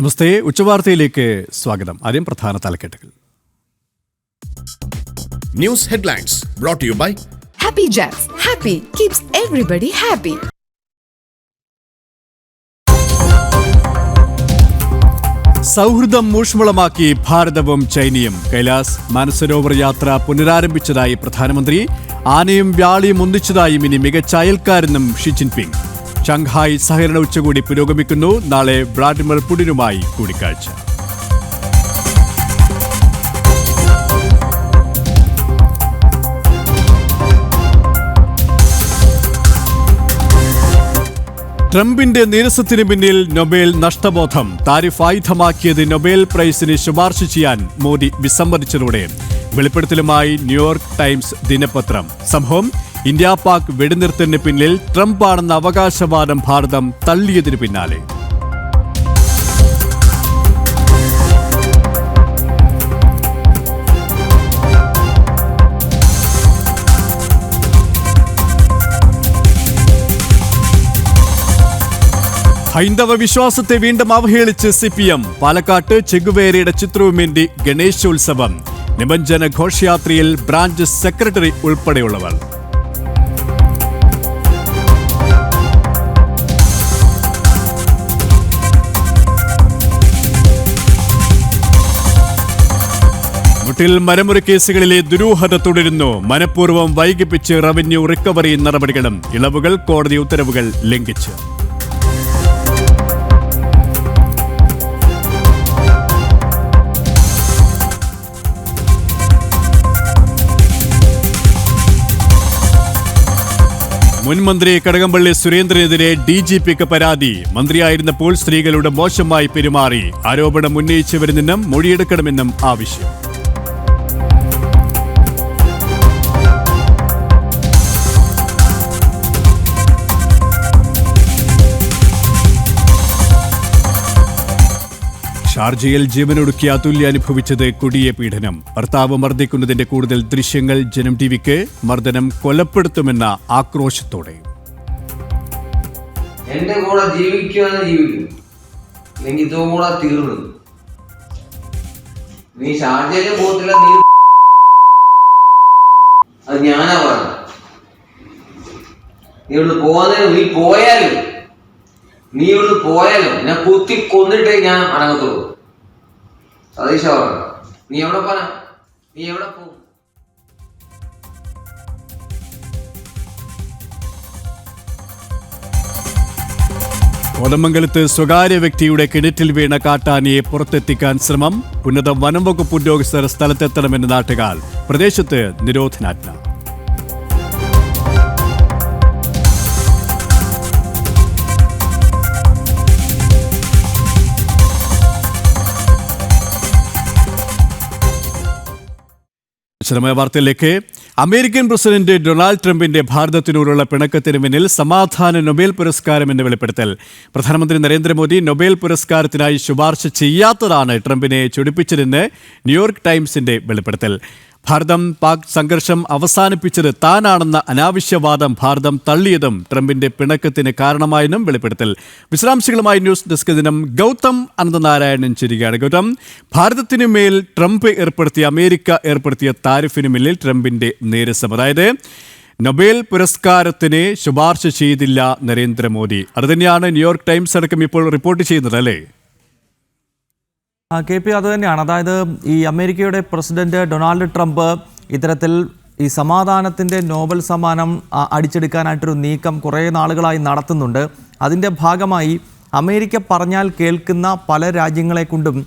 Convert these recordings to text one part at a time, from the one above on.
നമസ്തേ, ഉച്ചവാർത്തയിലേക്ക് സ്വാഗതം. ആദ്യം പ്രധാന തലക്കെട്ടുകൾ. News headlines brought to you by Happy Jacks. Happy keeps everybody happy. സൗഹൃദം ഊഷ്മളമാക്കി ഭാരതവും ചൈനയും. കൈലാസ് മാനസരോവർ യാത്ര പുനരാരംഭിച്ചതായി പ്രധാനമന്ത്രി. ആനയും വ്യാളിയും ഒന്നിച്ചതായും ഇനി മികച്ച അയൽക്കാരെന്നും ഷി ജിൻപിങ്. ഷാങ്ഹായ് സഹകരണ ഉച്ചകോടി പുരോഗമിക്കുന്നു. നാളെ വ്ളാഡിമിർ പുടിനുമായി കൂടിക്കാഴ്ച. ട്രംപിന്റെ നീരസത്തിന് പിന്നിൽ നൊബേൽ നഷ്ടബോധം. താരിഫ് ആയുധമാക്കിയത് നൊബേൽ പ്രൈസിന് ശുപാർശ ചെയ്യാൻ മോദി വിസമ്മതിച്ചതോടെ വെളിപ്പെടുത്തലുമായി ന്യൂയോർക്ക് ടൈംസ് ദിനപത്രം. സംഭവം ഇന്ത്യ പാക് വെടിനിർത്തലിന് പിന്നിൽ ട്രംപാണെന്ന അവകാശവാദം ഭാരതം തള്ളിയതിനു പിന്നാലെ. ഹൈന്ദവ വിശ്വാസത്തെ വീണ്ടും അവഹേളിച്ച് CPM. പാലക്കാട്ട് ചെഗുവേരയുടെ ചിത്രവുമേന്തി ഗണേശോത്സവം. നിമഞ്ജന ഘോഷയാത്രയിൽ ബ്രാഞ്ച് സെക്രട്ടറി ഉൾപ്പെടെയുള്ളവർ. മുട്ടിൽ മരമുറി കേസുകളിലെ ദുരൂഹത തുടരുന്നു. മനഃപൂർവ്വം വൈകിപ്പിച്ച് റവന്യൂ റിക്കവറി നടപടികളും. ഇളവുകൾ കോടതി ഉത്തരവുകൾ ലംഘിച്ച്. മുൻമന്ത്രി കടകംപള്ളി സുരേന്ദ്രനെതിരെ DGPക്ക് പരാതി. മന്ത്രിയായിരുന്നപ്പോൾ സ്ത്രീകളോട് മോശമായി പെരുമാറി. ആരോപണം ഉന്നയിച്ചവരിൽ നിന്നും മൊഴിയെടുക്കണമെന്നും ആവശ്യം. ഷാർജയിൽ ജീവനൊടുക്കി അതുല്യ അനുഭവിച്ചത് കൊടിയ പീഡനം. ഭർത്താവ് മർദ്ദിക്കുന്നതിന്റെ കൂടുതൽ ദൃശ്യങ്ങൾ. ജനം ടിവിക്ക്. മർദ്ദനം കൊലപ്പെടുത്തുമെന്ന ആക്രോശത്തോടെ. എന്റെ കൂടെ ജീവിക്കുവാന്ന് ജീവിക്കും, അല്ലെങ്കിൽ ഇതുകൂടെ തീർന്നു. നീ ഷാർജയില് പോകത്തില്ല, നീ അത് ഞാനാ പറഞ്ഞു. നീ ഇവിടുന്ന് പോകുന്നതിന് നീ ഇവിടുന്ന് പോയാലും ഞാൻ കുത്തി കൊന്നിട്ടേ ഞാൻ അടങ്ങത്തുള്ളൂ. സതീശ പറഞ്ഞു, നീ എവിടെ പോനാ, നീ എവിടെ പോകും? കോതമംഗലത്ത് സ്വകാര്യ വ്യക്തിയുടെ കിണറ്റിൽ വീണ കാട്ടാനയെ പുറത്തെത്തിക്കാൻ ശ്രമം. ഉന്നത വനം വകുപ്പ് ഉദ്യോഗസ്ഥർ സ്ഥലത്തെത്തണമെന്ന് നാട്ടുകാർ. പ്രദേശത്ത് നിരോധനാജ്ഞ. വിശദമായ വാർത്തയിലേക്ക്. അമേരിക്കൻ പ്രസിഡന്റ് ഡൊണാൾഡ് ട്രംപിന്റെ ഭാരതത്തിനോടുള്ള പിണക്കത്തിന് പിന്നിൽ സമാധാന നൊബേൽ പുരസ്കാരം എന്ന് വെളിപ്പെടുത്തൽ. പ്രധാനമന്ത്രി നരേന്ദ്രമോദി നൊബേൽ പുരസ്കാരത്തിനായി ശുപാർശ ചെയ്യാത്തതാണ് ട്രംപിനെ ചൊടിപ്പിച്ചതെന്ന് ന്യൂയോർക്ക് ടൈംസിന്റെ വെളിപ്പെടുത്തൽ. ഭാരതം പാക് സംഘർഷം അവസാനിപ്പിച്ചത് താനാണെന്ന അനാവശ്യവാദം ഭാരതം തള്ളിയതും ട്രംപിന്റെ പിണക്കത്തിന് കാരണമായെന്നും വെളിപ്പെടുത്തൽ. വിശദാംശങ്ങളുമായി ന്യൂസ് ഡെസ്ക് ദിനം ഗൗതം അനന്തനാരായണൻ ചേരുകയാണ്. ഗൗതം, ഭാരതത്തിനു മേൽ ട്രംപ് അമേരിക്ക ഏർപ്പെടുത്തിയ താരിഫിനു മേലിൽ ട്രംപിന്റെ നീരസം, അതായത് നൊബേൽ പുരസ്കാരത്തിന് ശുപാർശ ചെയ്തില്ല നരേന്ദ്രമോദി. അതുതന്നെയാണ് ന്യൂയോർക്ക് ടൈംസ് അടക്കം ഇപ്പോൾ റിപ്പോർട്ട് ചെയ്യുന്നത്, അല്ലേ? KP അതുതന്നെയാണ്. അതായത് ഈ അമേരിക്കയുടെ പ്രസിഡന്റ് ഡൊണാൾഡ് ട്രംപ് ഇത്തരത്തിൽ ഈ സമാധാനത്തിൻ്റെ നോബൽ സമ്മാനം അടിച്ചെടുക്കാനായിട്ടൊരു നീക്കം കുറേ നാളുകളായി നടത്തുന്നുണ്ട്. അതിൻ്റെ ഭാഗമായി അമേരിക്ക പറഞ്ഞാൽ കേൾക്കുന്ന പല രാജ്യങ്ങളെ കൊണ്ടും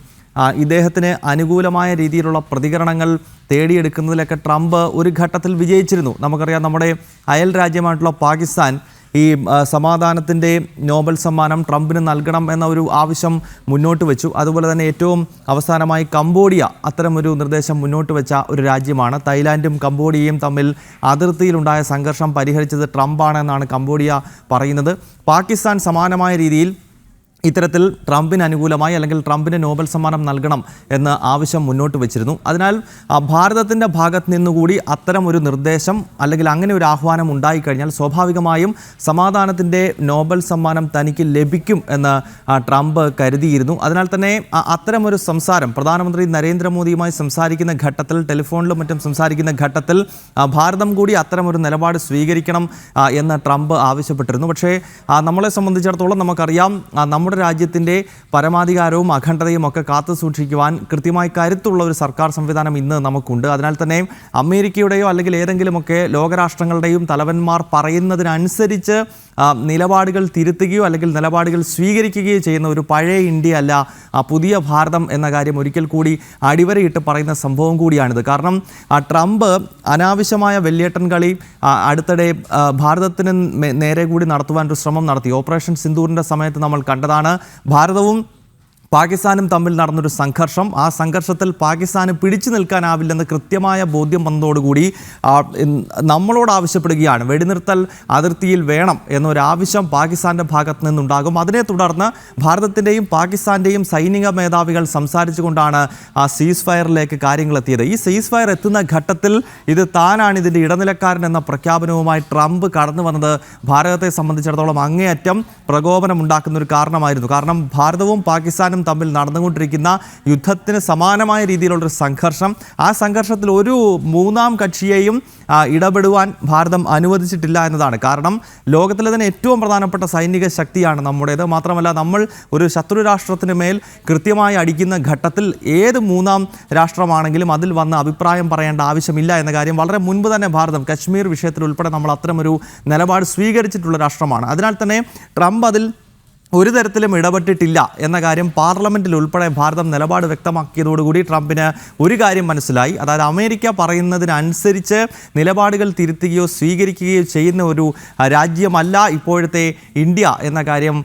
ഇദ്ദേഹത്തിന് അനുകൂലമായ രീതിയിലുള്ള പ്രതികരണങ്ങൾ തേടിയെടുക്കുന്നതിലൊക്കെ ട്രംപ് ഒരു ഘട്ടത്തിൽ വിജയിച്ചിരുന്നു. നമുക്കറിയാം, നമ്മുടെ അയൽ രാജ്യമായിട്ടുള്ള പാകിസ്ഥാൻ ഈ സമാധാനത്തിൻ്റെ നോബൽ സമ്മാനം ട്രംപിന് നൽകണം എന്ന ഒരു ആവശ്യം മുന്നോട്ട് വെച്ചു. അതുപോലെ തന്നെ ഏറ്റവും അവസാനമായി കംബോഡിയ അത്തരമൊരു നിർദ്ദേശം മുന്നോട്ട് വെച്ച ഒരു രാജ്യമാണ്. തായ്ലാൻഡും കംബോഡിയയും തമ്മിൽ അതിർത്തിയിലുണ്ടായ സംഘർഷം പരിഹരിച്ചത് ട്രംപാണെന്നാണ് കംബോഡിയ പറയുന്നത്. പാകിസ്ഥാൻ സമാനമായ രീതിയിൽ ഇത്തരത്തിൽ ട്രംപിന് അനുകൂലമായി അല്ലെങ്കിൽ ട്രംപിന് നോബൽ സമ്മാനം നൽകണം എന്ന ആവശ്യം മുന്നോട്ട് വെച്ചിരുന്നു. അതിനാൽ ഭാരതത്തിൻ്റെ ഭാഗത്ത് നിന്നുകൂടി അത്തരം ഒരു നിർദ്ദേശം അല്ലെങ്കിൽ അങ്ങനെ ഒരു ആഹ്വാനം ഉണ്ടായിക്കഴിഞ്ഞാൽ സ്വാഭാവികമായും സമാധാനത്തിൻ്റെ നോബൽ സമ്മാനം തനിക്ക് ലഭിക്കും എന്ന് ട്രംപ് കരുതിയിരുന്നു. അതിനാൽ തന്നെ അത്തരമൊരു സംസാരം പ്രധാനമന്ത്രി നരേന്ദ്രമോദിയുമായി സംസാരിക്കുന്ന ഘട്ടത്തിൽ, ടെലിഫോണിലും മറ്റും സംസാരിക്കുന്ന ഘട്ടത്തിൽ ഭാരതം കൂടി അത്തരമൊരു നിലപാട് സ്വീകരിക്കണം എന്ന് ട്രംപ് ആവശ്യപ്പെട്ടിരുന്നു. പക്ഷേ നമ്മളെ സംബന്ധിച്ചിടത്തോളം നമുക്കറിയാം, നമ്മുടെ രാജ്യത്തിൻ്റെ പരമാധികാരവും അഖണ്ഡതയും ഒക്കെ കാത്തു സൂക്ഷിക്കുവാൻ കൃത്യമായി കരുത്തുള്ള ഒരു സർക്കാർ സംവിധാനം ഇന്ന് നമുക്കുണ്ട്. അതിനാൽ തന്നെ അമേരിക്കയുടെയോ അല്ലെങ്കിൽ ഏതെങ്കിലുമൊക്കെ ലോകരാഷ്ട്രങ്ങളുടെയും തലവന്മാർ പറയുന്നതിനനുസരിച്ച് നിലപാടുകൾ തിരുത്തുകയോ അല്ലെങ്കിൽ നിലപാടുകൾ സ്വീകരിക്കുകയോ ചെയ്യുന്ന ഒരു പഴയ ഇന്ത്യ അല്ല പുതിയ ഭാരതം എന്ന കാര്യം ഒരിക്കൽ കൂടി അടിവരയിട്ട് പറയുന്ന സംഭവം കൂടിയാണിത്. കാരണം ട്രംപ് അനാവശ്യമായ വെള്ളിയേട്ടൻ കളി അടുത്തിടെ ഭാരതത്തിന് നേരെ കൂടി നടത്തുവാൻ ഒരു ശ്രമം നടത്തി. ഓപ്പറേഷൻ സിന്ദൂറിൻ്റെ സമയത്ത് നമ്മൾ കണ്ടതാണ്. ഭാരതവും പാകിസ്ഥാനും തമ്മിൽ നടന്നൊരു സംഘർഷം. ആ സംഘർഷത്തിൽ പാകിസ്ഥാന് പിടിച്ചു നിൽക്കാനാവില്ലെന്ന് കൃത്യമായ ബോധ്യം വന്നതോടുകൂടി നമ്മളോട് ആവശ്യപ്പെടുകയാണ്, വെടിനിർത്തൽ അതിർത്തിയിൽ വേണം എന്നൊരാവശ്യം പാകിസ്ഥാൻ്റെ ഭാഗത്ത് നിന്നുണ്ടാകും. അതിനെ തുടർന്ന് ഭാരതത്തിൻ്റെയും പാകിസ്ഥാൻ്റെയും സൈനിക മേധാവികൾ സംസാരിച്ചുകൊണ്ടാണ് ആ സീസ് ഫയറിലേക്ക് കാര്യങ്ങൾ എത്തിയത്. ഈ സീസ് ഫയർ എത്തുന്ന ഘട്ടത്തിൽ ഇത് താനാണ് ഇതിൻ്റെ ഇടനിലക്കാരൻ എന്ന പ്രഖ്യാപനവുമായി ട്രംപ് കടന്നു വന്നത് ഭാരതത്തെ സംബന്ധിച്ചിടത്തോളം അങ്ങേയറ്റം പ്രകോപനമുണ്ടാക്കുന്ന ഒരു കാരണമായിരുന്നു. കാരണം ഭാരതവും പാകിസ്ഥാനും തമ്മിൽ നടന്നുകൊണ്ടിരിക്കുന്ന യുദ്ധത്തിന് സമാനമായ രീതിയിലുള്ളൊരു സംഘർഷം, ആ സംഘർഷത്തിൽ ഒരു മൂന്നാം കക്ഷിയെയും ഇടപെടുവാൻ ഭാരതം അനുവദിച്ചിട്ടില്ല എന്നതാണ്. കാരണം ലോകത്തിലെ തന്നെ ഏറ്റവും പ്രധാനപ്പെട്ട സൈനിക ശക്തിയാണ് നമ്മുടേത്. മാത്രമല്ല, നമ്മൾ ഒരു ശത്രു രാഷ്ട്രത്തിന് മേൽ കൃത്യമായി അടിക്കുന്ന ഘട്ടത്തിൽ ഏത് മൂന്നാം രാഷ്ട്രമാണെങ്കിലും അതിൽ വന്ന് അഭിപ്രായം പറയേണ്ട ആവശ്യമില്ല എന്ന കാര്യം വളരെ മുൻപ് തന്നെ ഭാരതം കശ്മീർ വിഷയത്തിൽ ഉൾപ്പെടെ നമ്മൾ അത്തരമൊരു നിലപാട് സ്വീകരിച്ചിട്ടുള്ള രാഷ്ട്രമാണ്. അതിനാൽ തന്നെ ട്രംപ് അതിൽ ഒരു തരത്തിലും ഇടപെട്ടിട്ടില്ല എന്ന കാര്യം പാർലമെൻറ്റിൽ ഉൾപ്പെടെ ഭാരതം നിലപാട് വ്യക്തമാക്കിയതോടുകൂടി ട്രംപിന് ഒരു കാര്യം മനസ്സിലായി. അതായത് അമേരിക്ക പറയുന്നതിനനുസരിച്ച് നിലപാടുകൾ തിരുത്തുകയോ സ്വീകരിക്കുകയോ ചെയ്യുന്ന ഒരു രാജ്യമല്ല ഇപ്പോഴത്തെ ഇന്ത്യ എന്ന കാര്യം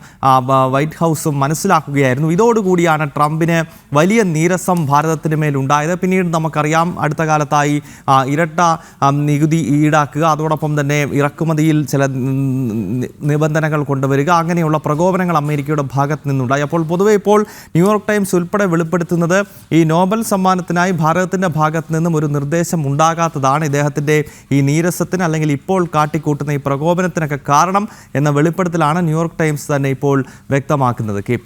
വൈറ്റ് ഹൗസും മനസ്സിലാക്കുകയായിരുന്നു. ഇതോടുകൂടിയാണ് ട്രംപിന് വലിയ നീരസം ഭാരതത്തിന് മേലുണ്ടായത്. പിന്നീട് നമുക്കറിയാം, അടുത്ത കാലത്തായി ഇരട്ട നികുതി ഈടാക്കുക, അതോടൊപ്പം തന്നെ ഇറക്കുമതിയിൽ ചില നിബന്ധനകൾ കൊണ്ടുവരിക, അങ്ങനെയുള്ള പ്രകോപനങ്ങൾ അമേരിക്കയുടെ ഭാഗത്ത് നിന്നുണ്ടായി. അപ്പോൾ പൊതുവെ ഇപ്പോൾ ന്യൂയോർക്ക് ടൈംസ് ഉൾപ്പെടെ വെളിപ്പെടുത്തുന്നത് ഈ നോബൽ സമ്മാനത്തിനായി ഭാരതത്തിൻ്റെ ഭാഗത്ത് നിന്നും ഒരു നിർദ്ദേശം ഉണ്ടാകാത്തതാണ് ഇദ്ദേഹത്തിൻ്റെ ഈ നീരസത്തിന് അല്ലെങ്കിൽ ഇപ്പോൾ കാട്ടിക്കൂട്ടുന്ന ഈ പ്രകോപനത്തിനൊക്കെ കാരണം എന്ന വെളിപ്പെടുത്തലാണ് ന്യൂയോർക്ക് ടൈംസ് തന്നെ ഇപ്പോൾ വ്യക്തമാക്കുന്നത്. KP.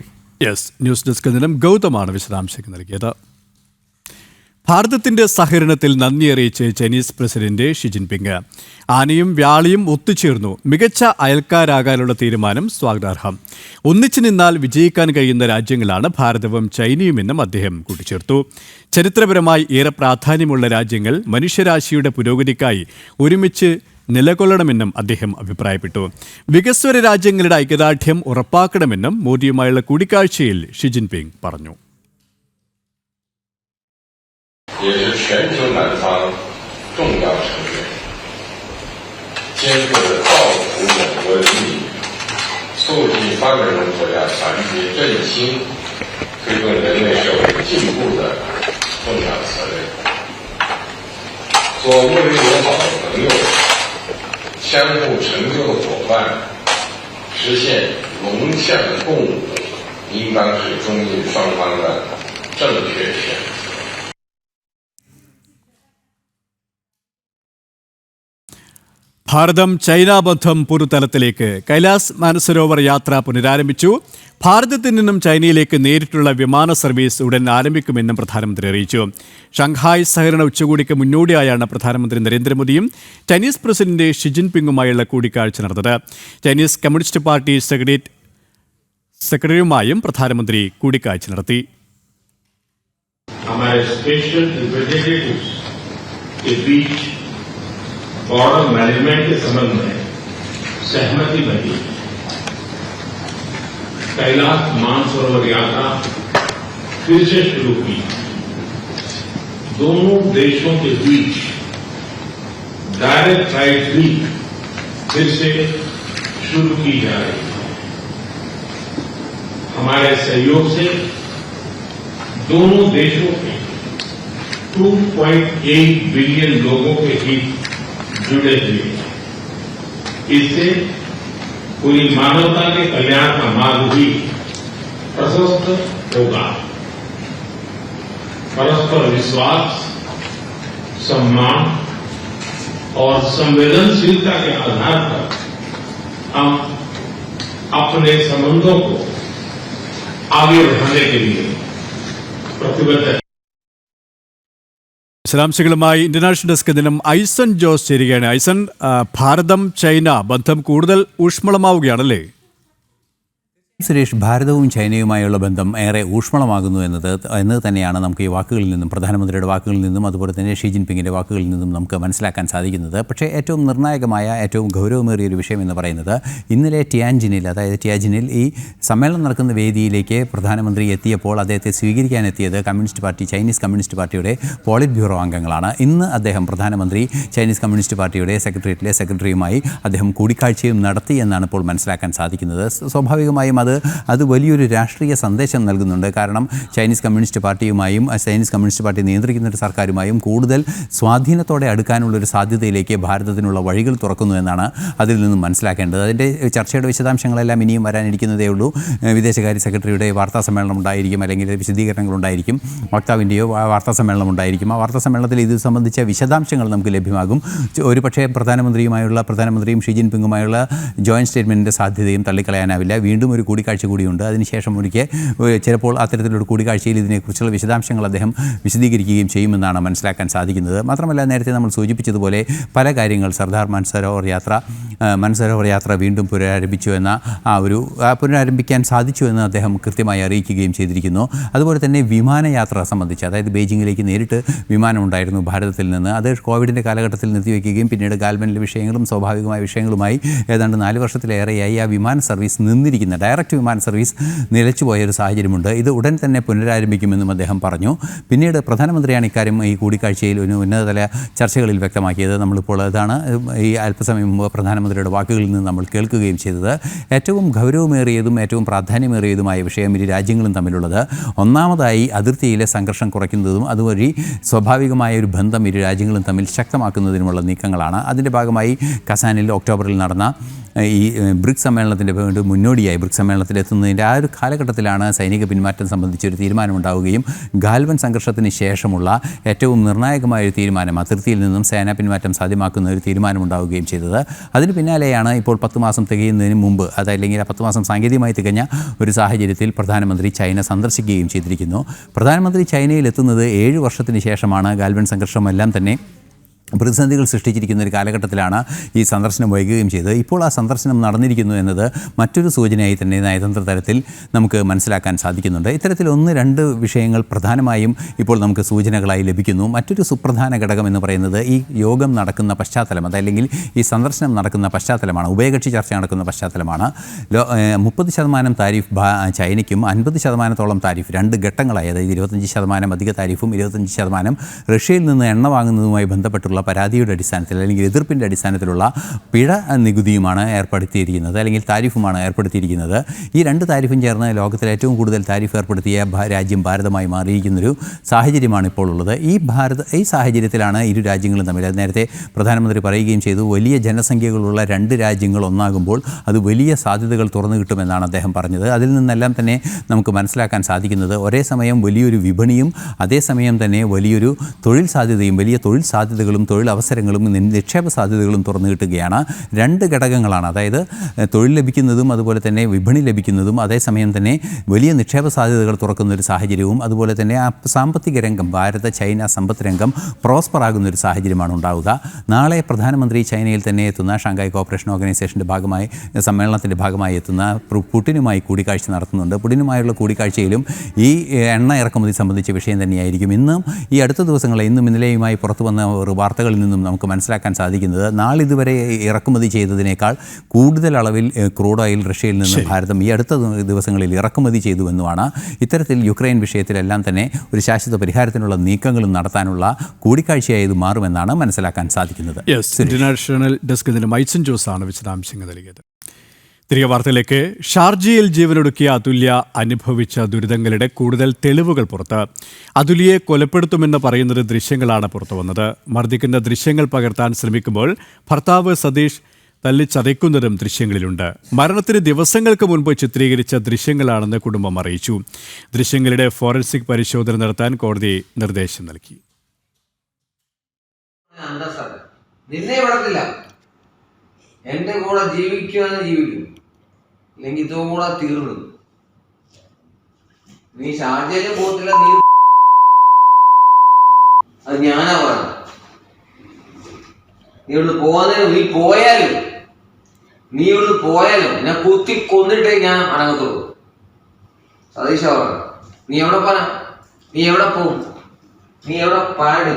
ന്യൂസ് ഡെസ്കിൽ നിന്നും ഗൗതമാണ് വിശദാംശങ്ങൾ നൽകിയത്. ഭാരതത്തിന്റെ സഹകരണത്തിൽ നന്ദി അറിയിച്ച് ചൈനീസ് പ്രസിഡന്റ് ഷി ജിൻപിങ്. ആനയും വ്യാളിയും ഒത്തുചേർന്നു, മികച്ച അയൽക്കാരാകാനുള്ള തീരുമാനം സ്വാഗതാർഹം. ഒന്നിച്ചു നിന്നാൽ വിജയിക്കാൻ കഴിയുന്ന രാജ്യങ്ങളാണ് ഭാരതവും ചൈനയുമെന്നും അദ്ദേഹം കൂട്ടിച്ചേർത്തു. ചരിത്രപരമായി ഏറെ പ്രാധാന്യമുള്ള രാജ്യങ്ങൾ മനുഷ്യരാശിയുടെ പുരോഗതിക്കായി ഒരുമിച്ച് നിലകൊള്ളണമെന്നും അദ്ദേഹം അഭിപ്രായപ്പെട്ടു. വികസ്വര രാജ്യങ്ങളുടെ ഐക്യദാർഢ്യം ഉറപ്പാക്കണമെന്നും മോദിയുമായുള്ള കൂടിക്കാഴ്ചയിൽ ഷി ജിൻപിങ് പറഞ്ഞു. 也是全球南方重要成员，坚决地造福美国人民，促进发展中国家团结振兴，推动人类社会进步的重要责任。做睦邻友好的朋友，相互成就的伙伴，实现龙象共舞，应当是中印双方的正确选择。 ഭാരതം ചൈന ബന്ധം പൊതുതലത്തിലേക്ക്. കൈലാസ് മാനസരോവർ യാത്ര പുനരാരംഭിച്ചു. ഭാരതത്തിൽ നിന്നും ചൈനയിലേക്ക് നേരിട്ടുള്ള വിമാന സർവീസ് ഉടൻ ആരംഭിക്കുമെന്നും പ്രധാനമന്ത്രി അറിയിച്ചു. ഷാങ്ഹായ് സഹകരണ ഉച്ചകോടിക്ക് മുന്നോടിയായാണ് പ്രധാനമന്ത്രി നരേന്ദ്രമോദിയും ചൈനീസ് പ്രസിഡന്റ് ഷി ജിൻപിങ്ങുമായുള്ള കൂടിക്കാഴ്ച നടന്നത്. ചൈനീസ് കമ്മ്യൂണിസ്റ്റ് പാർട്ടി സെക്രട്ടറിയുമായും പ്രധാനമന്ത്രി കൂടിക്കാഴ്ച നടത്തി. बॉर्डर मैनेजमेंट के संबंध में सहमति बनी। कैलाश मानसरोवर यात्रा फिर से शुरू की। दोनों देशों के बीच डायरेक्ट फ्लाइट भी फिर से शुरू की जा रही है। हमारे सहयोग से दोनों देशों के 2.8 बिलियन लोगों के हित जुड़े हुए हैं। इससे पूरी मानवता के कल्याण का मार्ग भी प्रशस्त होगा। परस्पर विश्वास, सम्मान और संवेदनशीलता के आधार पर हम अपने संबंधों को आगे बढ़ाने के लिए प्रतिबद्ध हैं। വിശദാംശങ്ങളുമായി ഇന്റർനാഷണൽ ഡെസ്ക് ദിനം ഐസൻ ജോസ് ചേരുകയാണ്. ഐസൻ, ഭാരതം ചൈന ബന്ധം കൂടുതൽ ഊഷ്മളമാവുകയാണല്ലേ? സുരേഷ്, ഭാരതവും ചൈനയുമായുള്ള ബന്ധം ഏറെ ഊഷ്മളമാകുന്നു എന്നത് തന്നെയാണ് നമുക്ക് ഈ വാക്കുകളിൽ നിന്നും, പ്രധാനമന്ത്രിയുടെ വാക്കുകളിൽ നിന്നും അതുപോലെ തന്നെ ഷീ ജിൻപിങ്ങിൻ്റെ വാക്കുകളിൽ നിന്നും നമുക്ക് മനസ്സിലാക്കാൻ സാധിക്കുന്നത്. പക്ഷേ ഏറ്റവും നിർണായകമായ, ഏറ്റവും ഗൗരവമേറിയൊരു വിഷയം എന്ന് പറയുന്നത് ഇന്നലെ ടിയാൻജിനിൽ ഈ സമ്മേളനം നടക്കുന്ന വേദിയിലേക്ക് പ്രധാനമന്ത്രി എത്തിയപ്പോൾ അദ്ദേഹത്തെ സ്വീകരിക്കാനെത്തിയത് ചൈനീസ് കമ്മ്യൂണിസ്റ്റ് പാർട്ടിയുടെ പോളിറ്റ് ബ്യൂറോ അംഗങ്ങളാണ്. ഇന്ന് അദ്ദേഹം പ്രധാനമന്ത്രി ചൈനീസ് കമ്മ്യൂണിസ്റ്റ് പാർട്ടിയുടെ സെക്രട്ടേറിയറ്റിലെ സെക്രട്ടറിയുമായി അദ്ദേഹം കൂടിക്കാഴ്ചയും നടത്തി എന്നാണ് ഇപ്പോൾ മനസ്സിലാക്കാൻ സാധിക്കുന്നത്. സ്വാഭാവികമായും അത് വലിയൊരു രാഷ്ട്രീയ സന്ദേശം നൽകുന്നുണ്ട്. കാരണം ചൈനീസ് കമ്മ്യൂണിസ്റ്റ് പാർട്ടിയുമായും ചൈനീസ് കമ്മ്യൂണിസ്റ്റ് പാർട്ടി നിയന്ത്രിക്കുന്ന ഒരു സർക്കാരുമായും കൂടുതൽ സ്വാധീനത്തോടെ അടുക്കാനുള്ളൊരു സാധ്യതയിലേക്ക് ഭാരതത്തിനുള്ള വഴികൾ തുറക്കുന്നു എന്നാണ് അതിൽ നിന്നും മനസ്സിലാക്കേണ്ടത്. അതിൻ്റെ ചർച്ചയുടെ വിശദാംശങ്ങളെല്ലാം ഇനിയും വരാനിരിക്കുന്നതേ ഉള്ളൂ. വിദേശകാര്യ സെക്രട്ടറിയുടെ വാർത്താ സമ്മേളനം ഉണ്ടായിരിക്കും, അല്ലെങ്കിൽ വിശദീകരണങ്ങളുണ്ടായിരിക്കും, വക്താവിൻ്റെയോ വാർത്താ സമ്മേളനം ഉണ്ടായിരിക്കും. ആ വാർത്താ സമ്മേളനത്തിൽ ഇത് സംബന്ധിച്ച വിശദാംശങ്ങൾ നമുക്ക് ലഭ്യമാകും. ഒരുപക്ഷേ പ്രധാനമന്ത്രിയും ഷീ ജിൻപിങ്ങുമായുള്ള ജോയിൻറ്റ് സ്റ്റേറ്റ്മെൻറ്റിൻ്റെ സാധ്യതയും തള്ളിക്കളയാനാവില്ല. വീണ്ടും ഒരു കൂടിക്കാഴ്ച കൂടിയുണ്ട്. അതിനുശേഷം ചിലപ്പോൾ അത്തരത്തിലൊരു കൂടിക്കാഴ്ചയിൽ ഇതിനെക്കുറിച്ചുള്ള വിശദാംശങ്ങൾ അദ്ദേഹം വിശദീകരിക്കുകയും ചെയ്യുമെന്നാണ് മനസ്സിലാക്കാൻ സാധിക്കുന്നത്. മാത്രമല്ല, നേരത്തെ നമ്മൾ സൂചിപ്പിച്ചതുപോലെ പല കാര്യങ്ങൾ, സർദാർ മാൻസരോവർ യാത്ര വീണ്ടും പുനരാരംഭിച്ചു എന്ന പുനരാരംഭിക്കാൻ സാധിച്ചു എന്ന് അദ്ദേഹം കൃത്യമായി അറിയിക്കുകയും ചെയ്തിരിക്കുന്നു. അതുപോലെ തന്നെ വിമാനയാത്ര സംബന്ധിച്ച്, അതായത് ബെയ്ജിങ്ങിലേക്ക് നേരിട്ട് വിമാനമുണ്ടായിരുന്നു ഭാരതത്തിൽ നിന്ന്. അത് കോവിഡിൻ്റെ കാലഘട്ടത്തിൽ നിർത്തിവെക്കുകയും പിന്നീട് ഗാൽവനിലെ വിഷയങ്ങളും സ്വാഭാവികമായ വിഷയങ്ങളുമായി ഏതാണ്ട് 4 വർഷത്തിലേറെയായി ആ വിമാന സർവീസ് നിന്നിരിക്കുന്ന ഡയറക്റ്റ് വിമാന സർവീസ് നിലച്ചുപോയ ഒരു സാഹചര്യമുണ്ട്. ഇത് ഉടൻ തന്നെ പുനരാരംഭിക്കുമെന്നും അദ്ദേഹം പറഞ്ഞു. പിന്നീട് പ്രധാനമന്ത്രിയാണ് ഇക്കാര്യം ഈ കൂടിക്കാഴ്ചയിൽ ഉന്നതതല ചർച്ചകളിൽ വ്യക്തമാക്കിയത്. നമ്മളിപ്പോൾ ഈ അല്പസമയം മുമ്പ് പ്രധാനമന്ത്രിയുടെ വാക്കുകളിൽ നിന്ന് നമ്മൾ കേൾക്കുകയും ചെയ്തത്. ഏറ്റവും ഗൗരവമേറിയതും ഏറ്റവും പ്രാധാന്യമേറിയതുമായ വിഷയം ഇരു രാജ്യങ്ങളും തമ്മിലുള്ളത്, ഒന്നാമതായി അതിർത്തിയിലെ സംഘർഷം കുറയ്ക്കുന്നതും അതുവഴി സ്വാഭാവികമായ ഒരു ബന്ധം ഇരു രാജ്യങ്ങളും തമ്മിൽ ശക്തമാക്കുന്നതിനുമുള്ള നീക്കങ്ങളാണ്. അതിൻ്റെ ഭാഗമായി കസാനിൽ ഒക്ടോബറിൽ നടന്ന ഈ ബ്രിക്സ് സമ്മേളനത്തിൻ്റെ മുന്നോടിയായി ബ്രിക്സ് സമ്മേളനത്തിലെത്തുന്നതിൻ്റെ ആ ഒരു കാലഘട്ടത്തിലാണ് സൈനിക പിന്മാറ്റം സംബന്ധിച്ചൊരു തീരുമാനമുണ്ടാവുകയും ഗാൽവൻ സംഘർഷത്തിന് ശേഷമുള്ള ഏറ്റവും നിർണായകമായൊരു തീരുമാനം, അതിർത്തിയിൽ നിന്നും സേനാ പിന്മാറ്റം സാധ്യമാക്കുന്ന ഒരു തീരുമാനമുണ്ടാവുകയും ചെയ്തത്. അതിന് പിന്നാലെയാണ് ഇപ്പോൾ 10 മാസം തികയുന്നതിന് മുമ്പ്, അതല്ലെങ്കിൽ 10 മാസം സാങ്കേതികമായി തികഞ്ഞ ഒരു സാഹചര്യത്തിൽ പ്രധാനമന്ത്രി ചൈന സന്ദർശിക്കുകയും ചെയ്തിരിക്കുന്നു. പ്രധാനമന്ത്രി ചൈനയിലെത്തുന്നത് 7 വർഷത്തിന് ശേഷമാണ്. ഗാൽവൻ സംഘർഷമെല്ലാം തന്നെ പ്രതിസന്ധികൾ സൃഷ്ടിച്ചിരിക്കുന്ന ഒരു കാലഘട്ടത്തിലാണ് ഈ സന്ദർശനം വൈകുകയും ചെയ്തത്. ഇപ്പോൾ ആ സന്ദർശനം നടന്നിരിക്കുന്നു എന്നത് മറ്റൊരു സൂചനയായി തന്നെ നയതന്ത്ര തലത്തിൽ നമുക്ക് മനസ്സിലാക്കാൻ സാധിക്കുന്നുണ്ട്. ഇത്തരത്തിൽ 1-2 വിഷയങ്ങൾ പ്രധാനമായും ഇപ്പോൾ നമുക്ക് സൂചനകളായി ലഭിക്കുന്നു. മറ്റൊരു സുപ്രധാന ഘടകം എന്ന് പറയുന്നത് ഈ യോഗം നടക്കുന്ന പശ്ചാത്തലം, അതല്ലെങ്കിൽ ഈ സന്ദർശനം നടക്കുന്ന പശ്ചാത്തലമാണ്, ഉഭയകക്ഷി ചർച്ച നടക്കുന്ന പശ്ചാത്തലമാണ്. 30% താരിഫ് ചൈനയ്ക്കും 50%ഓളം താരിഫ് 2 ഘട്ടങ്ങളായി, അതായത് 25% അധിക താരിഫും 25% റഷ്യയിൽ നിന്ന് എണ്ണ വാങ്ങുന്നതുമായി ബന്ധപ്പെട്ടുള്ള പരാതിയുടെ അടിസ്ഥാനത്തിൽ അല്ലെങ്കിൽ എതിർപ്പിൻ്റെ അടിസ്ഥാനത്തിലുള്ള പിഴ നികുതിയുമാണ് ഏർപ്പെടുത്തിയിരിക്കുന്നത്, അല്ലെങ്കിൽ താരിഫുമാണ് ഏർപ്പെടുത്തിയിരിക്കുന്നത്. ഈ 2 താരിഫും ചേർന്ന് ലോകത്തിലെ ഏറ്റവും കൂടുതൽ താരിഫ് ഏർപ്പെടുത്തിയ രാജ്യം ഭാരതമായി മാറിയിരിക്കുന്നൊരു സാഹചര്യമാണ് ഇപ്പോൾ ഉള്ളത്. ഈ സാഹചര്യത്തിലാണ് ഇരു രാജ്യങ്ങളും തമ്മിൽ, നേരത്തെ പ്രധാനമന്ത്രി പറയുകയും ചെയ്തു, വലിയ ജനസംഖ്യകളുള്ള 2 രാജ്യങ്ങൾ ഒന്നാകുമ്പോൾ അത് വലിയ സാധ്യതകൾ തുറന്നു കിട്ടുമെന്നാണ് അദ്ദേഹം പറഞ്ഞത്. അതിൽ നിന്നെല്ലാം തന്നെ നമുക്ക് മനസ്സിലാക്കാൻ സാധിക്കുന്നത് ഒരേ സമയം വലിയൊരു വിപണിയും അതേസമയം തന്നെ വലിയൊരു തൊഴിൽ സാധ്യതയും, വലിയ തൊഴിൽ സാധ്യതകളും തൊഴിലവസരങ്ങളും നിക്ഷേപ സാധ്യതകളും തുറന്നു കിട്ടുകയാണ്. 2 ഘടകങ്ങളാണ്, അതായത് തൊഴിൽ ലഭിക്കുന്നതും അതുപോലെ തന്നെ വിപണി ലഭിക്കുന്നതും അതേസമയം തന്നെ വലിയ നിക്ഷേപ സാധ്യതകൾ തുറക്കുന്ന ഒരു സാഹചര്യവും അതുപോലെ തന്നെ ആ സാമ്പത്തിക രംഗം, ഭാരത ചൈന സമ്പദ് രംഗം പ്രോസ്പർ ആകുന്ന ഒരു സാഹചര്യമാണ് ഉണ്ടാവുക. നാളെ പ്രധാനമന്ത്രി ചൈനയിൽ തന്നെ എത്തുന്ന ഷാങ്ഹായ് കോപ്പറേഷൻ ഓർഗനൈസേഷൻ്റെ സമ്മേളനത്തിൻ്റെ ഭാഗമായി എത്തുന്ന പുടിനുമായി കൂടിക്കാഴ്ച നടത്തുന്നുണ്ട്. പുടിനുമായുള്ള കൂടിക്കാഴ്ചയിലും ഈ എണ്ണ ഇറക്കുമതി സംബന്ധിച്ച വിഷയം തന്നെയായിരിക്കും. ഇന്നും ഈ അടുത്ത ദിവസങ്ങളിൽ ഇന്നും ഇന്നലെയുമായി പുറത്തു വന്ന വാർത്തകളിൽ നിന്നും നമുക്ക് മനസ്സിലാക്കാൻ സാധിക്കുന്നത്, നാളിതുവരെ ഇറക്കുമതി ചെയ്തതിനേക്കാൾ കൂടുതൽ അളവിൽ ക്രൂഡ് ഓയിൽ റഷ്യയിൽ നിന്ന് ഭാരതം ഈ അടുത്ത ദിവസങ്ങളിൽ ഇറക്കുമതി ചെയ്തുവെന്നുമാണ്. ഇത്തരത്തിൽ യുക്രൈൻ വിഷയത്തിലെല്ലാം തന്നെ ഒരു ശാശ്വത പരിഹാരത്തിനുള്ള നീക്കങ്ങളും നടത്താനുള്ള കൂടിക്കാഴ്ചയായി ഇത് മാറുമെന്നാണ് മനസ്സിലാക്കാൻ സാധിക്കുന്നത്. ഇന്റർനാഷണൽ ഡെസ്ക് ഐസൻ ജോസ് ആണ് വിശദാംശങ്ങൾ നൽകിയത്. തിരികെ വാർത്തയിലേക്ക്. ഷാർജയിൽ ജീവനൊടുക്കിയ അതുല്യ അനുഭവിച്ച ദുരിതങ്ങളുടെ കൂടുതൽ തെളിവുകൾ പുറത്ത്. അതുല്യയെ കൊലപ്പെടുത്തുമെന്ന് പറയുന്നത് ദൃശ്യങ്ങളാണ് പുറത്തു വന്നത്. മർദ്ദിക്കുന്ന ദൃശ്യങ്ങൾ പകർത്താൻ ശ്രമിക്കുമ്പോൾ ഭർത്താവ് സതീഷ് തല്ലിച്ചതയ്ക്കുന്നതും ദൃശ്യങ്ങളിലുണ്ട്. മരണത്തിന് ദിവസങ്ങൾക്ക് മുൻപ് ചിത്രീകരിച്ച ദൃശ്യങ്ങളാണെന്ന് കുടുംബം അറിയിച്ചു. ദൃശ്യങ്ങളുടെ ഫോറൻസിക് പരിശോധന നടത്താൻ കോടതി നിർദ്ദേശം നൽകി. നിന്നെ വിടത്തില്ല. എന്റെ കൂടെ ജീവിക്കുവാന്ന് ജീവിക്കും, അല്ലെങ്കിൽ ഇതുകൂടെ തീർന്നു. നീ ഷാർജയിലും പോകത്തില്ല. നീ അത് ഞാനാ പറഞ്ഞത്. നീ ഇവിടുന്ന് പോകുന്നതിന് നീ ഇവിടുന്ന് പോയാലും എന്നെ കുത്തി കൊന്നിട്ടേ ഞാൻ അടങ്ങത്തുള്ളൂ. സതീശ പറഞ്ഞു. നീ എവിടെ പോനാ? നീ എവിടെ പോവും? നീ എവിടെ പാടി?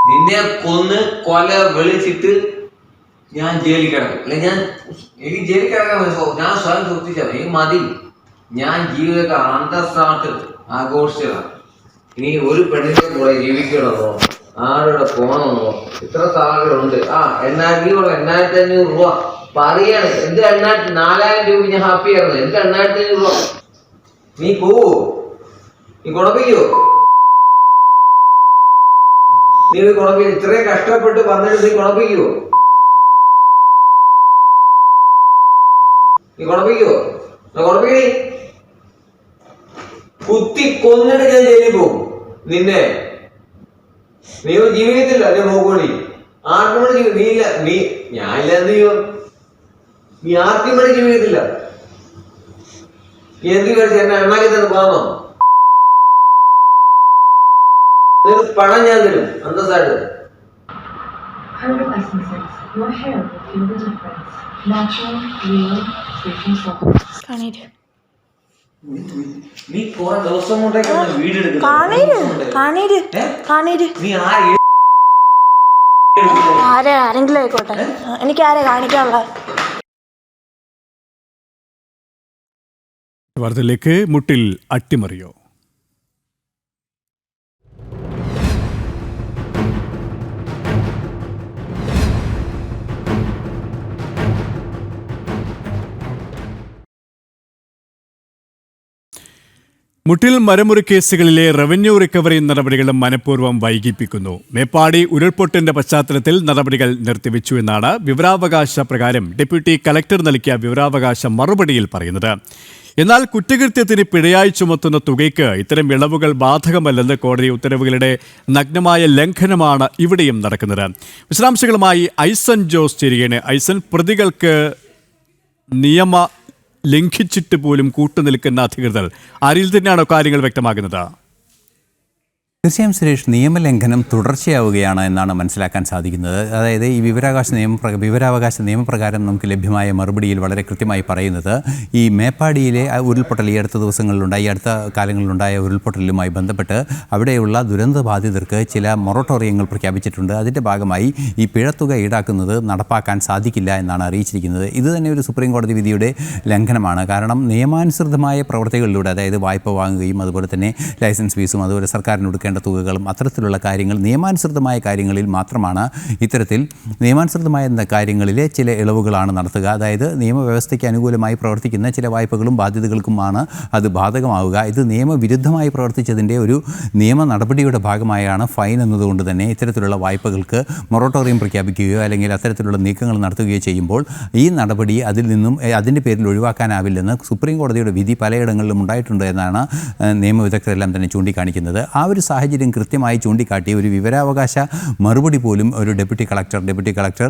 നിന്നെ കൊന്ന് കൊല വിളിച്ചിട്ട് ഞാൻ ജയിലിൽ കിടക്കും. അല്ലെ എനിക്ക് ജയിലിൽ കിടക്കാൻ ഞാൻ സ്വയം തൃപ്തിച്ചാൽ എനിക്ക് മതി. ഞാൻ ജീവിതത്തെ അന്തസ്ഥാനത്ത് ആഘോഷിച്ചതാണ്. ഇനി ഒരു പെണ്ണിന്റെ കൂടെ ജീവിക്കണമെന്നോ ആരുടെ പോകണമെന്നോ ഇത്ര സാധനങ്ങളുണ്ട്. 8,500 രൂപ പറയാണ്. എന്ത് 4,000 രൂപ ഞാൻ ഹാപ്പി ആയിരുന്നു. എന്ത് 8,500 രൂപ? നീ പോവോ? നീ കുഴപ്പിക്കോ? നീ കുഴപ്പിക്കും? ഇത്രയും കഷ്ടപ്പെട്ട് വന്നിട്ട് നീ കുഴപ്പിക്കുവോ? നീ കുഴപ്പിക്കോ? കുഴപ്പിക്കണേ. കുത്തി കൊന്നിട്ട് ഞാൻ ജയിലിൽ പോകും. നിന്നെ നീ ജീവിക്കത്തില്ല. അല്ലെ നോക്കൂടി ആർക്കും വേണ്ടി നീയില്ല. ഞാനില്ല. നീ ആർക്കും വേണ്ടി ജീവിക്കത്തില്ല. നീ എന്ത് വിചാരിച്ച എന്നെ എണ്ണാക്കി തന്നെ പോകാമോ? നിനക്ക് പണം ഞാൻ തരും അന്തസ്സായിട്ട്. നീ കുറെ ദിവസം കൊണ്ടേക്കാണ് വീടെടുക്കുന്നത്. ആരെങ്കിലും ആയിക്കോട്ടെ, എനിക്ക് ആരെ കാണിക്കാനുള്ള. വാർത്തയിലേക്ക്. മുട്ടിൽ അട്ടിമറിയോ? മുട്ടിൽ മരമുറി കേസുകളിലെ റവന്യൂ റിക്കവറി നടപടികളും മനഃപൂർവ്വം വൈകിപ്പിക്കുന്നു. മേപ്പാടി ഉരുൾപൊട്ടിന്റെ പശ്ചാത്തലത്തിൽ നടപടികൾ നിർത്തിവെച്ചു എന്നാണ് വിവരാവകാശ പ്രകാരം ഡെപ്യൂട്ടി കലക്ടർ നൽകിയ വിവരാവകാശ മറുപടിയിൽ പറയുന്നത്. എന്നാൽ കുറ്റകൃത്യത്തിന് പിഴയായി ചുമത്തുന്ന തുകയ്ക്ക് ഇത്തരം ഇളവുകൾ ബാധകമല്ലെന്ന് കോടതി ഉത്തരവുകളുടെ നഗ്നമായ ലംഘനമാണ് ഇവിടെയും നടക്കുന്നത്. വിശദാംശങ്ങളുമായി ഐസൻ ജോസ് ചേരുകയാണ്. ഐസൻ, പ്രതികൾക്ക് നിയമ ലംഘിച്ചിട്ട് പോലും കൂട്ടുനിൽക്കുന്ന അധികൃതർ ആരിൽ തന്നെയാണോ കാര്യങ്ങൾ വ്യക്തമാകുന്നത്? തീർച്ചയായും സുരേഷ്, നിയമലംഘനം തുടർച്ചയാവുകയാണ് എന്നാണ് മനസ്സിലാക്കാൻ സാധിക്കുന്നത്. അതായത് ഈ വിവരാവകാശ നിയമപ്രകാരം നമുക്ക് ലഭ്യമായ മറുപടിയിൽ വളരെ കൃത്യമായി പറയുന്നത് ഈ മേപ്പാടിയിലെ ഉരുൾപൊട്ടൽ ഈ അടുത്ത ദിവസങ്ങളിലുണ്ടായി, അടുത്ത കാലങ്ങളിലുണ്ടായ ഉരുൾപൊട്ടലുമായി ബന്ധപ്പെട്ട് അവിടെയുള്ള ദുരന്ത ബാധിതർക്ക് ചില മൊറട്ടോറിയങ്ങൾ പ്രഖ്യാപിച്ചിട്ടുണ്ട്. അതിൻ്റെ ഭാഗമായി ഈ പിഴത്തുക ഈടാക്കുന്നത് നടപ്പാക്കാൻ സാധിക്കില്ല എന്നാണ് അറിയിച്ചിരിക്കുന്നത്. ഇത് തന്നെ ഒരു സുപ്രീം കോടതി വിധിയുടെ ലംഘനമാണ്. കാരണം നിയമാനുസൃതമായ പ്രവർത്തികളിലൂടെ, അതായത് വായ്പ വാങ്ങുകയും അതുപോലെ തന്നെ ലൈസൻസ് ഫീസും അതുപോലെ സർക്കാരിന് കൊടുക്കേണ്ട തുകകളും അത്തരത്തിലുള്ള കാര്യങ്ങൾ നിയമാനുസൃതമായ കാര്യങ്ങളിൽ മാത്രമാണ് ഇത്തരത്തിൽ നിയമാനുസൃതമായ കാര്യങ്ങളിലെ ചില ഇളവുകളാണ് നടത്തുക. അതായത് നിയമവ്യവസ്ഥയ്ക്ക് അനുകൂലമായി പ്രവർത്തിക്കുന്ന ചില വായ്പകളും ബാധ്യതകൾക്കുമാണ് അത് ബാധകമാവുക. ഇത് നിയമവിരുദ്ധമായി പ്രവർത്തിച്ചതിൻ്റെ ഒരു നിയമ നടപടിയുടെ ഭാഗമായാണ് ഫൈൻ എന്നതുകൊണ്ട് തന്നെ ഇത്തരത്തിലുള്ള വായ്പകൾക്ക് മൊറട്ടോറിയം പ്രഖ്യാപിക്കുകയോ അല്ലെങ്കിൽ അത്തരത്തിലുള്ള നീക്കങ്ങൾ നടത്തുകയോ ചെയ്യുമ്പോൾ ഈ നടപടി അതിൻ്റെ പേരിൽ ഒഴിവാക്കാനാവില്ലെന്ന് സുപ്രീം കോടതിയുടെ വിധി പലയിടങ്ങളിലും ഉണ്ടായിട്ടുണ്ട് എന്നാണ് നിയമവിദഗ്ധരെല്ലാം തന്നെ ചൂണ്ടിക്കാണിക്കുന്നത്. ആ ഒരു സാഹചര്യം കൃത്യമായി ചൂണ്ടിക്കാട്ടി ഒരു വിവരാവകാശ മറുപടി പോലും ഒരു deputy collector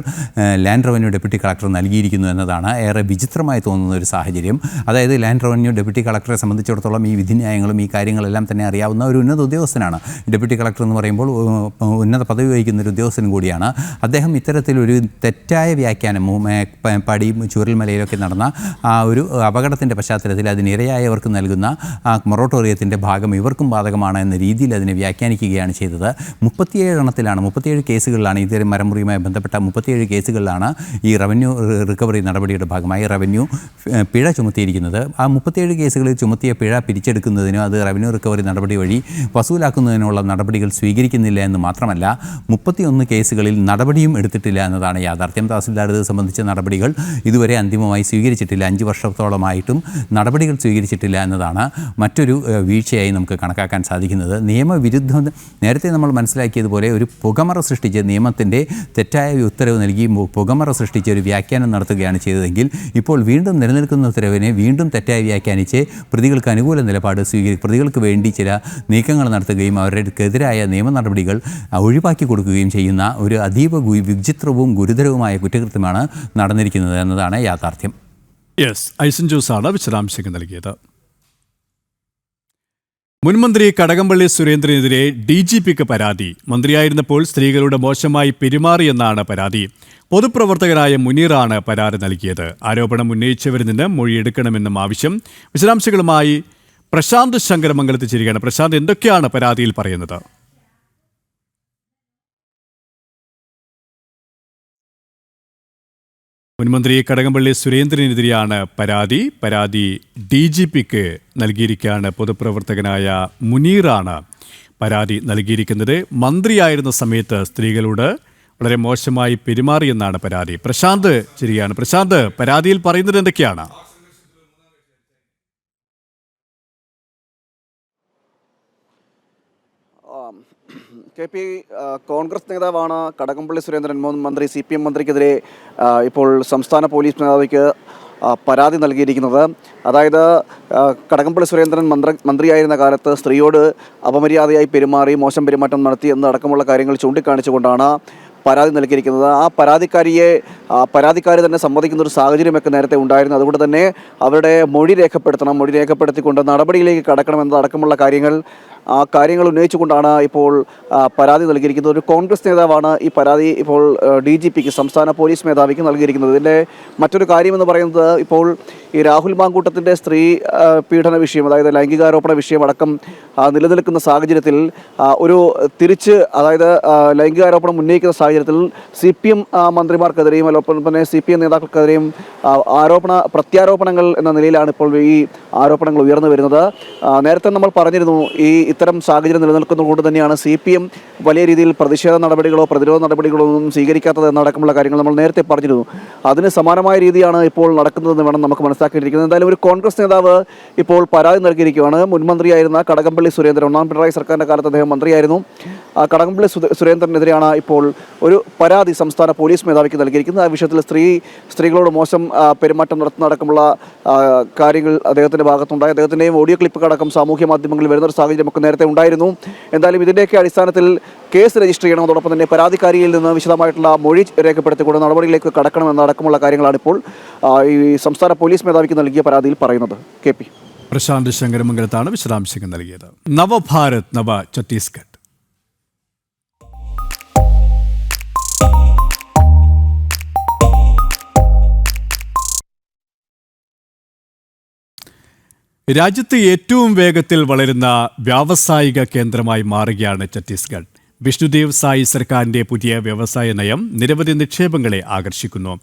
land revenue deputy collector നൽകിയിരിക്കുന്നു എന്നതാണ് ഏറെ വിചിത്രമായി തോന്നുന്ന ഒരു സാഹചര്യം. അതായത് ലാൻഡ് റവന്യൂ ഡെപ്യൂട്ടി കളക്ടറെ സംബന്ധിച്ചിടത്തോളം ഈ വിധിന്യായങ്ങളും ഈ കാര്യങ്ങളെല്ലാം തന്നെ അറിയാവുന്ന ഒരു ഉന്നത ഉദ്യോഗസ്ഥനാണ്. ഡെപ്യൂട്ടി കളക്ടർ എന്ന് പറയുമ്പോൾ ഉന്നത പദവി വഹിക്കുന്ന ഒരു ഉദ്യോഗസ്ഥൻ കൂടിയാണ്. അദ്ദേഹം ഇത്തരത്തിലൊരു തെറ്റായ വ്യാഖ്യാനം മേപ്പാടി ചൂരൽമലയിലൊക്കെ നടന്ന ആ ഒരു അപകടത്തിൻ്റെ പശ്ചാത്തലത്തിൽ അതിനിരയായവർക്ക് നൽകുന്ന ആ മൊറട്ടോറിയത്തിൻ്റെ ഭാഗം ഇവർക്കും ബാധകമാണ് എന്ന രീതിയിൽ അതിനെ വ്യാഖ്യാനിക്കുകയാണ് ചെയ്തത്. 37 കേസുകളിലാണ് ഇത്തരം മരമുറിയുമായി ബന്ധപ്പെട്ട 37 കേസുകളിലാണ് ഈ റവന്യൂ റിക്കവറി നടപടിയുടെ ഭാഗമായി റവന്യൂ പിഴ ചുമത്തിയിരിക്കുന്നത്. ആ 37 കേസുകളിൽ ചുമത്തിയ പിഴ പിരിച്ചെടുക്കുന്നതിനോ അത് റവന്യൂ റിക്കവറി നടപടി വഴി വസൂലാക്കുന്നതിനുള്ള നടപടികൾ സ്വീകരിക്കുന്നില്ല എന്ന് മാത്രമല്ല 31 കേസുകളിൽ നടപടിയും എടുത്തിട്ടില്ല എന്നതാണ് യാഥാർത്ഥ്യം. തഹസിൽദാർ ഇത് സംബന്ധിച്ച നടപടികൾ ഇതുവരെ അന്തിമമായി സ്വീകരിച്ചിട്ടില്ല. 5 വർഷത്തോളമായിട്ടും നടപടികൾ സ്വീകരിച്ചിട്ടില്ല എന്നതാണ് മറ്റൊരു വീഴ്ചയായി നമുക്ക് കണക്കാക്കാൻ സാധിക്കുന്നത്. നിയമവിരുദ്ധം നേരത്തെ നമ്മൾ മനസ്സിലാക്കിയതുപോലെ ഒരു പുകമറ സൃഷ്ടിച്ച് നിയമത്തിൻ്റെ തെറ്റായ ഉത്തരവ് നൽകി പുകമറ സൃഷ്ടിച്ച് ഒരു വ്യാഖ്യാനം നടത്തുകയാണ് ചെയ്തതെങ്കിൽ ഇപ്പോൾ വീണ്ടും നിലനിൽക്കുന്ന ഉത്തരവിനെ വീണ്ടും തെറ്റായി വ്യാഖ്യാനിച്ച് പ്രതികൾക്ക് അനുകൂല നിലപാട് പ്രതികൾക്ക് വേണ്ടി ചില നീക്കങ്ങൾ നടത്തുകയും അവർക്കെതിരായ നിയമ നടപടികൾ ഒഴിവാക്കി കൊടുക്കുകയും ചെയ്യുന്ന ഒരു അതീവ വിചിത്രവും ഗുരുതരവുമായ കുറ്റകൃത്യമാണ് നടന്നിരിക്കുന്നത് എന്നതാണ് യാഥാർത്ഥ്യം. യെസ്, ഐസൻ ജോസാണ് വിശദാംശങ്ങൾ നൽകിയത്. മുൻമന്ത്രി കടകംപള്ളി സുരേന്ദ്രനെതിരെ DGPക്ക് പരാതി. മന്ത്രിയായിരുന്നപ്പോൾ സ്ത്രീകളോട് മോശമായി പെരുമാറിയെന്നാണ് പരാതി. പൊതുപ്രവർത്തകനായ മുനീറാണ് പരാതി നൽകിയത്. ആരോപണം ഉന്നയിച്ചവരിൽ നിന്ന് മൊഴിയെടുക്കണമെന്നും ആവശ്യം. വിശദാംശങ്ങളുമായി പ്രശാന്ത് ശങ്കരമംഗലത്ത് ചേരുകയാണ്. പ്രശാന്ത്, എന്തൊക്കെയാണ് പരാതിയിൽ പറയുന്നത്? മുൻമന്ത്രി കടകംപള്ളി സുരേന്ദ്രനെതിരെയാണ് പരാതി. DGPക്ക് നൽകിയിരിക്കുകയാണ്. പൊതുപ്രവർത്തകനായ മുനീറാണ് പരാതി നൽകിയിരിക്കുന്നത്. മന്ത്രിയായിരുന്ന സമയത്ത് സ്ത്രീകളോട് വളരെ മോശമായി പെരുമാറിയെന്നാണ് പരാതി. പ്രശാന്ത് ശരിയാണ്. പ്രശാന്ത്, പരാതിയിൽ പറയുന്നത് എന്തൊക്കെയാണ്? KP കോൺഗ്രസ് നേതാവാണ് കടകംപള്ളി സുരേന്ദ്രൻ, മുൻ മന്ത്രി, CPM മന്ത്രിക്കെതിരെ ഇപ്പോൾ സംസ്ഥാന പോലീസ് മേധാവിക്ക് പരാതി നൽകിയിരിക്കുന്നത്. അതായത് കടകംപള്ളി സുരേന്ദ്രൻ മന്ത്രിയായിരുന്ന കാലത്ത് സ്ത്രീയോട് അപമര്യാദയായി പെരുമാറി, മോശം പെരുമാറ്റം നടത്തി എന്നടക്കമുള്ള കാര്യങ്ങൾ ചൂണ്ടിക്കാണിച്ചുകൊണ്ടാണ് പരാതി നൽകിയിരിക്കുന്നത്. ആ പരാതിക്കാരി തന്നെ സമ്മതിക്കുന്ന ഒരു സാഹചര്യമൊക്കെ നേരത്തെ ഉണ്ടായിരുന്നു. അതുകൊണ്ട് തന്നെ അവരുടെ മൊഴി രേഖപ്പെടുത്തിക്കൊണ്ട് നടപടിയിലേക്ക് കടക്കണമെന്നതടക്കമുള്ള കാര്യങ്ങൾ ഉന്നയിച്ചുകൊണ്ടാണ് ഇപ്പോൾ പരാതി നൽകിയിരിക്കുന്നത്. ഒരു കോൺഗ്രസ് നേതാവാണ് ഈ പരാതി ഇപ്പോൾ DGPക്ക്, സംസ്ഥാന പോലീസ് മേധാവിക്ക് നൽകിയിരിക്കുന്നത്. ഇതിൻ്റെ മറ്റൊരു കാര്യമെന്ന് പറയുന്നത്, ഇപ്പോൾ ഈ രാഹുൽ മാങ്കൂട്ടത്തിൻ്റെ സ്ത്രീ പീഡന വിഷയം, അതായത് ലൈംഗികാരോപണ വിഷയം അടക്കം നിലനിൽക്കുന്ന സാഹചര്യത്തിൽ അതായത് ലൈംഗികാരോപണം ഉന്നയിക്കുന്ന സാഹചര്യത്തിൽ CPM മന്ത്രിമാർക്കെതിരെയും അതോടൊപ്പം തന്നെ CPM നേതാക്കൾക്കെതിരെയും പ്രത്യാരോപണങ്ങൾ എന്ന നിലയിലാണ് ഇപ്പോൾ ഈ ആരോപണങ്ങൾ ഉയർന്നു വരുന്നത്. നേരത്തെ നമ്മൾ പറഞ്ഞിരുന്നു, ഇത്തരം സാഹചര്യം നിലനിൽക്കുന്നതുകൊണ്ട് തന്നെയാണ് CPM വലിയ രീതിയിൽ പ്രതിഷേധ നടപടികളോ പ്രതിരോധ നടപടികളോ ഒന്നും സ്വീകരിക്കാത്തത് എന്നടക്കമുള്ള കാര്യങ്ങൾ നമ്മൾ നേരത്തെ പറഞ്ഞിരുന്നു. അതിന് സമാനമായ രീതിയാണ് ഇപ്പോൾ നടക്കുന്നതെന്ന് വേണം നമുക്ക് മനസ്സിലാക്കിയിരിക്കുന്നത്. എന്തായാലും ഒരു കോൺഗ്രസ് നേതാവ് ഇപ്പോൾ പരാതി നൽകിയിരിക്കുകയാണ്. മുൻമന്ത്രിയായിരുന്ന കടകംപള്ളി സുരേന്ദ്രൻ, ഒന്നാം പിണറായി സർക്കാരിൻ്റെ കാലത്ത് അദ്ദേഹം മന്ത്രിയായിരുന്നു. കടകംപള്ളി സുരേന്ദ്രനെതിരെയാണ് ഇപ്പോൾ ഒരു പരാതി സംസ്ഥാന പോലീസ് മേധാവിക്ക് നൽകിയിരിക്കുന്നത്. ആ വിഷയത്തിൽ സ്ത്രീകളോട് മോശം പെരുമാറ്റം നടത്തുന്നതടക്കമുള്ള കാര്യങ്ങൾ അദ്ദേഹത്തിൻ്റെ ഭാഗത്തുണ്ടായി. അദ്ദേഹത്തിൻ്റെയും ഓഡിയോ ക്ലിപ്പുകളടക്കം സാമൂഹ്യ മാധ്യമങ്ങളിൽ വരുന്നൊരു സാഹചര്യമൊക്കെ നേരത്തെ ഉണ്ടായിരുന്നു. എന്തായാലും ഇതിൻ്റെയൊക്കെ അടിസ്ഥാനത്തിൽ കേസ് രജിസ്റ്റർ ചെയ്യണം. അതോടൊപ്പം തന്നെ പരാതിക്കാരിയിൽ നിന്ന് വിശദമായിട്ടുള്ള മൊഴി രേഖപ്പെടുത്തിക്കൊണ്ട് നടപടിയിലേക്ക് കടക്കണമെന്നടക്കമുള്ള കാര്യങ്ങളാണ് ഇപ്പോൾ ഈ സംസ്ഥാന പോലീസ് മേധാവിക്ക് നൽകിയ പരാതിയിൽ പറയുന്നത്. KP പ്രശാന്ത് ശങ്കരമംഗലത്താണ് വിശദാംശങ്ങൾ നൽകിയത്. നവഭാരത് നവ ഛത്തീസ്ഗഡ്. രാജ്യത്ത് ഏറ്റവും വേഗത്തിൽ വളരുന്ന വ്യാവസായിക കേന്ദ്രമായി മാറുകയാണ് ഛത്തീസ്ഗഡ്. വിഷ്ണുദേവ് സായി സർക്കാരിൻ്റെ പുതിയ വ്യവസായ നയം നിരവധി നിക്ഷേപങ്ങളെ ആകർഷിക്കുന്നു.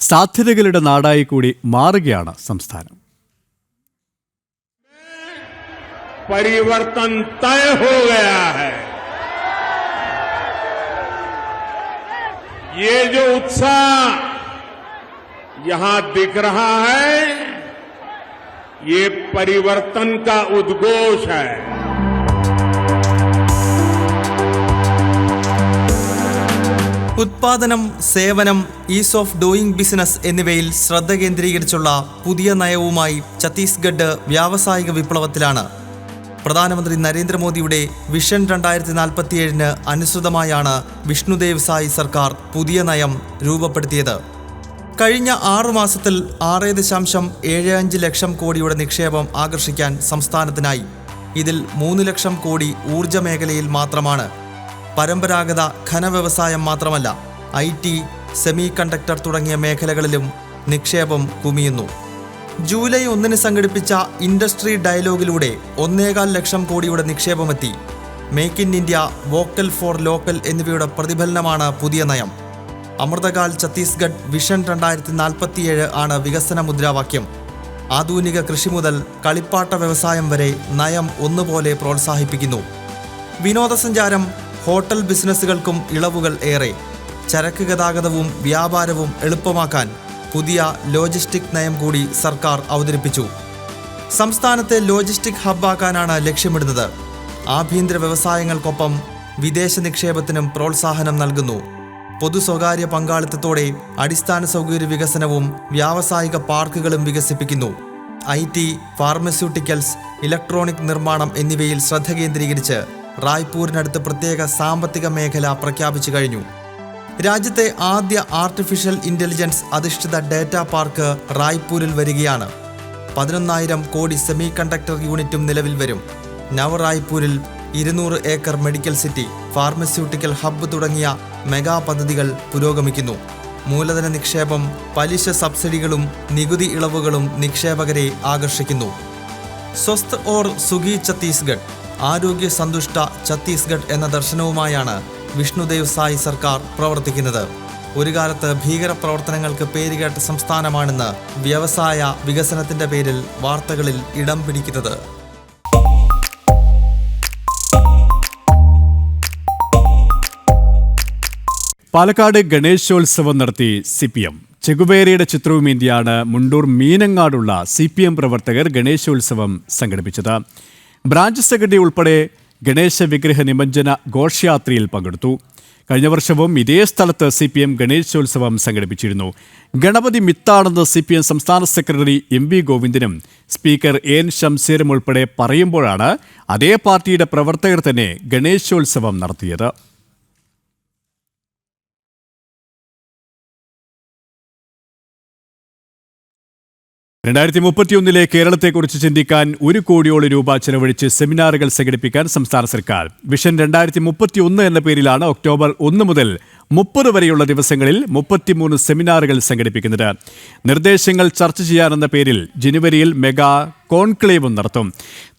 സാധ്യതകളുടെ നാടായി കൂടി മാറുകയാണ് സംസ്ഥാനം. परिवर्तन तय हो गया है. ये जो उत्साह यहां दिख रहा है, ये परिवर्तन का उद्घोष है. ഉത്പാദനം, സേവനം, ഈസ് ഓഫ് ഡൂയിങ് ബിസിനസ് എന്നിവയിൽ ശ്രദ്ധ കേന്ദ്രീകരിച്ചുള്ള പുതിയ നയവുമായി ഛത്തീസ്ഗഡ് വ്യാവസായിക വിപ്ലവത്തിലാണ്. പ്രധാനമന്ത്രി നരേന്ദ്രമോദിയുടെ വിഷൻ 2047 അനുസൃതമായാണ് വിഷ്ണുദേവ് സായി സർക്കാർ പുതിയ നയം രൂപപ്പെടുത്തിയത്. കഴിഞ്ഞ 6 മാസത്തിൽ 6.75 ലക്ഷം കോടിയുടെ നിക്ഷേപം ആകർഷിക്കാൻ സംസ്ഥാനത്തിനായി. ഇതിൽ 3 ലക്ഷം കോടി ഊർജ്ജ മേഖലയിൽ മാത്രമാണ്. പരമ്പരാഗത ഖനവ്യവസായം മാത്രമല്ല, IT, സെമി കണ്ടക്ടർ തുടങ്ങിയ മേഖലകളിലും നിക്ഷേപം കുമിയുന്നു. ജൂലൈ 1 സംഘടിപ്പിച്ച ഇൻഡസ്ട്രി ഡയലോഗിലൂടെ 1.25 ലക്ഷം കോടിയുടെ നിക്ഷേപമെത്തി. Make in India, vocal for local എന്നിവയുടെ പ്രതിഫലനമാണ് പുതിയ നയം. അമൃതകാൽ ഛത്തീസ്ഗഡ് വിഷൻ 2047 ആണ് വികസന മുദ്രാവാക്യം. ആധുനിക കൃഷി മുതൽ കളിപ്പാട്ട വ്യവസായം വരെ നയം ഒന്നുപോലെ പ്രോത്സാഹിപ്പിക്കുന്നു. വിനോദസഞ്ചാരം, ഹോട്ടൽ ബിസിനസ്സുകൾക്കും ഇളവുകൾ ഏറെ. ചരക്ക് ഗതാഗതവും വ്യാപാരവും എളുപ്പമാക്കാൻ പുതിയ ലോജിസ്റ്റിക് നയം കൂടി സർക്കാർ അവതരിപ്പിച്ചു. സംസ്ഥാനത്തെ ലോജിസ്റ്റിക് ഹബ്ബാക്കാനാണ് ലക്ഷ്യമിടുന്നത്. ആഭ്യന്തര വ്യവസായങ്ങൾക്കൊപ്പം വിദേശ നിക്ഷേപത്തിനും പ്രോത്സാഹനം നൽകുന്നു. പൊതു സ്വകാര്യ പങ്കാളിത്തത്തോടെ അടിസ്ഥാന സൗകര്യ വികസനവും വ്യാവസായിക പാർക്കുകളും വികസിപ്പിക്കുന്നു. IT, ഫാർമസ്യൂട്ടിക്കൽസ്, ഇലക്ട്രോണിക് നിർമ്മാണം എന്നിവയിൽ ശ്രദ്ധ കേന്ദ്രീകരിച്ച് റായ്പൂരിനടുത്ത് പ്രത്യേക സാമ്പത്തിക മേഖല പ്രഖ്യാപിച്ചു കഴിഞ്ഞു. രാജ്യത്തെ ആദ്യ ആർട്ടിഫിഷ്യൽ ഇൻ്റലിജൻസ് അധിഷ്ഠിത ഡാറ്റാ പാർക്ക് റായ്പൂരിൽ വരികയാണ്. 11,000 കോടി സെമി കണ്ടക്ടർ യൂണിറ്റും നിലവിൽ വരും. നവ റായ്പൂരിൽ 200 acre medical city, pharmaceutical hub തുടങ്ങിയ മെഗാ പദ്ധതികൾ പുരോഗമിക്കുന്നു. മൂലധന നിക്ഷേപം, പലിശ സബ്സിഡികളും നികുതി ഇളവുകളും നിക്ഷേപകരെ ആകർഷിക്കുന്നു. സ്വസ്ഥ് ഓർ സുഖി ഛത്തീസ്ഗഡ്, ആരോഗ്യ സന്തുഷ്ട ഛത്തീസ്ഗഡ് എന്ന ദർശനവുമായാണ് വിഷ്ണുദേവ് സായി സർക്കാർ പ്രവർത്തിക്കുന്നത്. ഒരു കാലത്ത് ഭീകരപ്രവർത്തനങ്ങൾക്ക് പേരുകേട്ട സംസ്ഥാനമാണെന്ന് വ്യവസായ വികസനത്തിന്റെ പേരിൽ വാർത്തകളിൽ ഇടം പിടിക്കുന്നത്. പാലക്കാട് ഗണേശോത്സവം നടത്തി CPM. ചെഗുവേരയുടെ ചിത്രവുമേന്തിയാണ് മുണ്ടൂർ മീനങ്ങാടുള്ള CPM പ്രവർത്തകർ ഗണേശോത്സവം സംഘടിപ്പിച്ചത്. ബ്രാഞ്ച് സെക്രട്ടറി ഉൾപ്പെടെ ഗണേശ വിഗ്രഹ നിമജ്ജന ഘോഷയാത്രയിൽ പങ്കെടുത്തു. കഴിഞ്ഞ വർഷവും ഇതേ സ്ഥലത്ത് CPM ഗണേശോത്സവം സംഘടിപ്പിച്ചിരുന്നു. ഗണപതി മിത്താണെന്ന് CPM സംസ്ഥാന സെക്രട്ടറി MV ഗോവിന്ദനും സ്പീക്കർ AN ഷംസീറും ഉൾപ്പെടെ പറയുമ്പോഴാണ് അതേ പാർട്ടിയുടെ പ്രവർത്തകർ തന്നെ ഗണേശോത്സവം നടത്തിയത്. 2031 കേരളത്തെക്കുറിച്ച് ചിന്തിക്കാൻ 1 കോടിയോളം രൂപ ചെലവഴിച്ച് സെമിനാറുകൾ സംഘടിപ്പിക്കാൻ സംസ്ഥാന സർക്കാർ. വിഷൻ 2031 എന്ന പേരിലാണ് ഒക്ടോബർ 1 മുതൽ 30 വരെയുള്ള ദിവസങ്ങളിൽ 33 സെമിനാറുകൾ സംഘടിപ്പിക്കുന്നത്. നിർദ്ദേശങ്ങൾ ചർച്ച ചെയ്യാനെന്ന പേരിൽ ജനുവരിയിൽ മെഗാ കോൺക്ലേവും നടത്തും.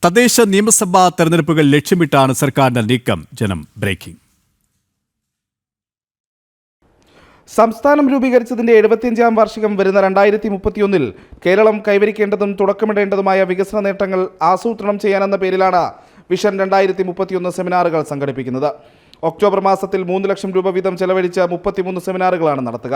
തദ്ദേശ നിയമസഭാ തെരഞ്ഞെടുപ്പുകൾ ലക്ഷ്യമിട്ടാണ് സർക്കാരിന്റെ നീക്കം. ജനം ബ്രേക്കിംഗ്. സംസ്ഥാനം രൂപീകരിച്ചതിന്റെ 75-ാം വാർഷികം വരുന്ന 2031 കേരളം കൈവരിക്കേണ്ടതും തുടക്കമിടേണ്ടതുമായ വികസന നേട്ടങ്ങൾ ആസൂത്രണം ചെയ്യാനെന്ന പേരിലാണ് വിഷൻ 2031 സെമിനാറുകൾ സംഘടിപ്പിക്കുന്നത്. ഒക്ടോബർ മാസത്തിൽ 3 ലക്ഷം രൂപ വീതം ചെലവഴിച്ച് 33 സെമിനാറുകളാണ് നടത്തുക.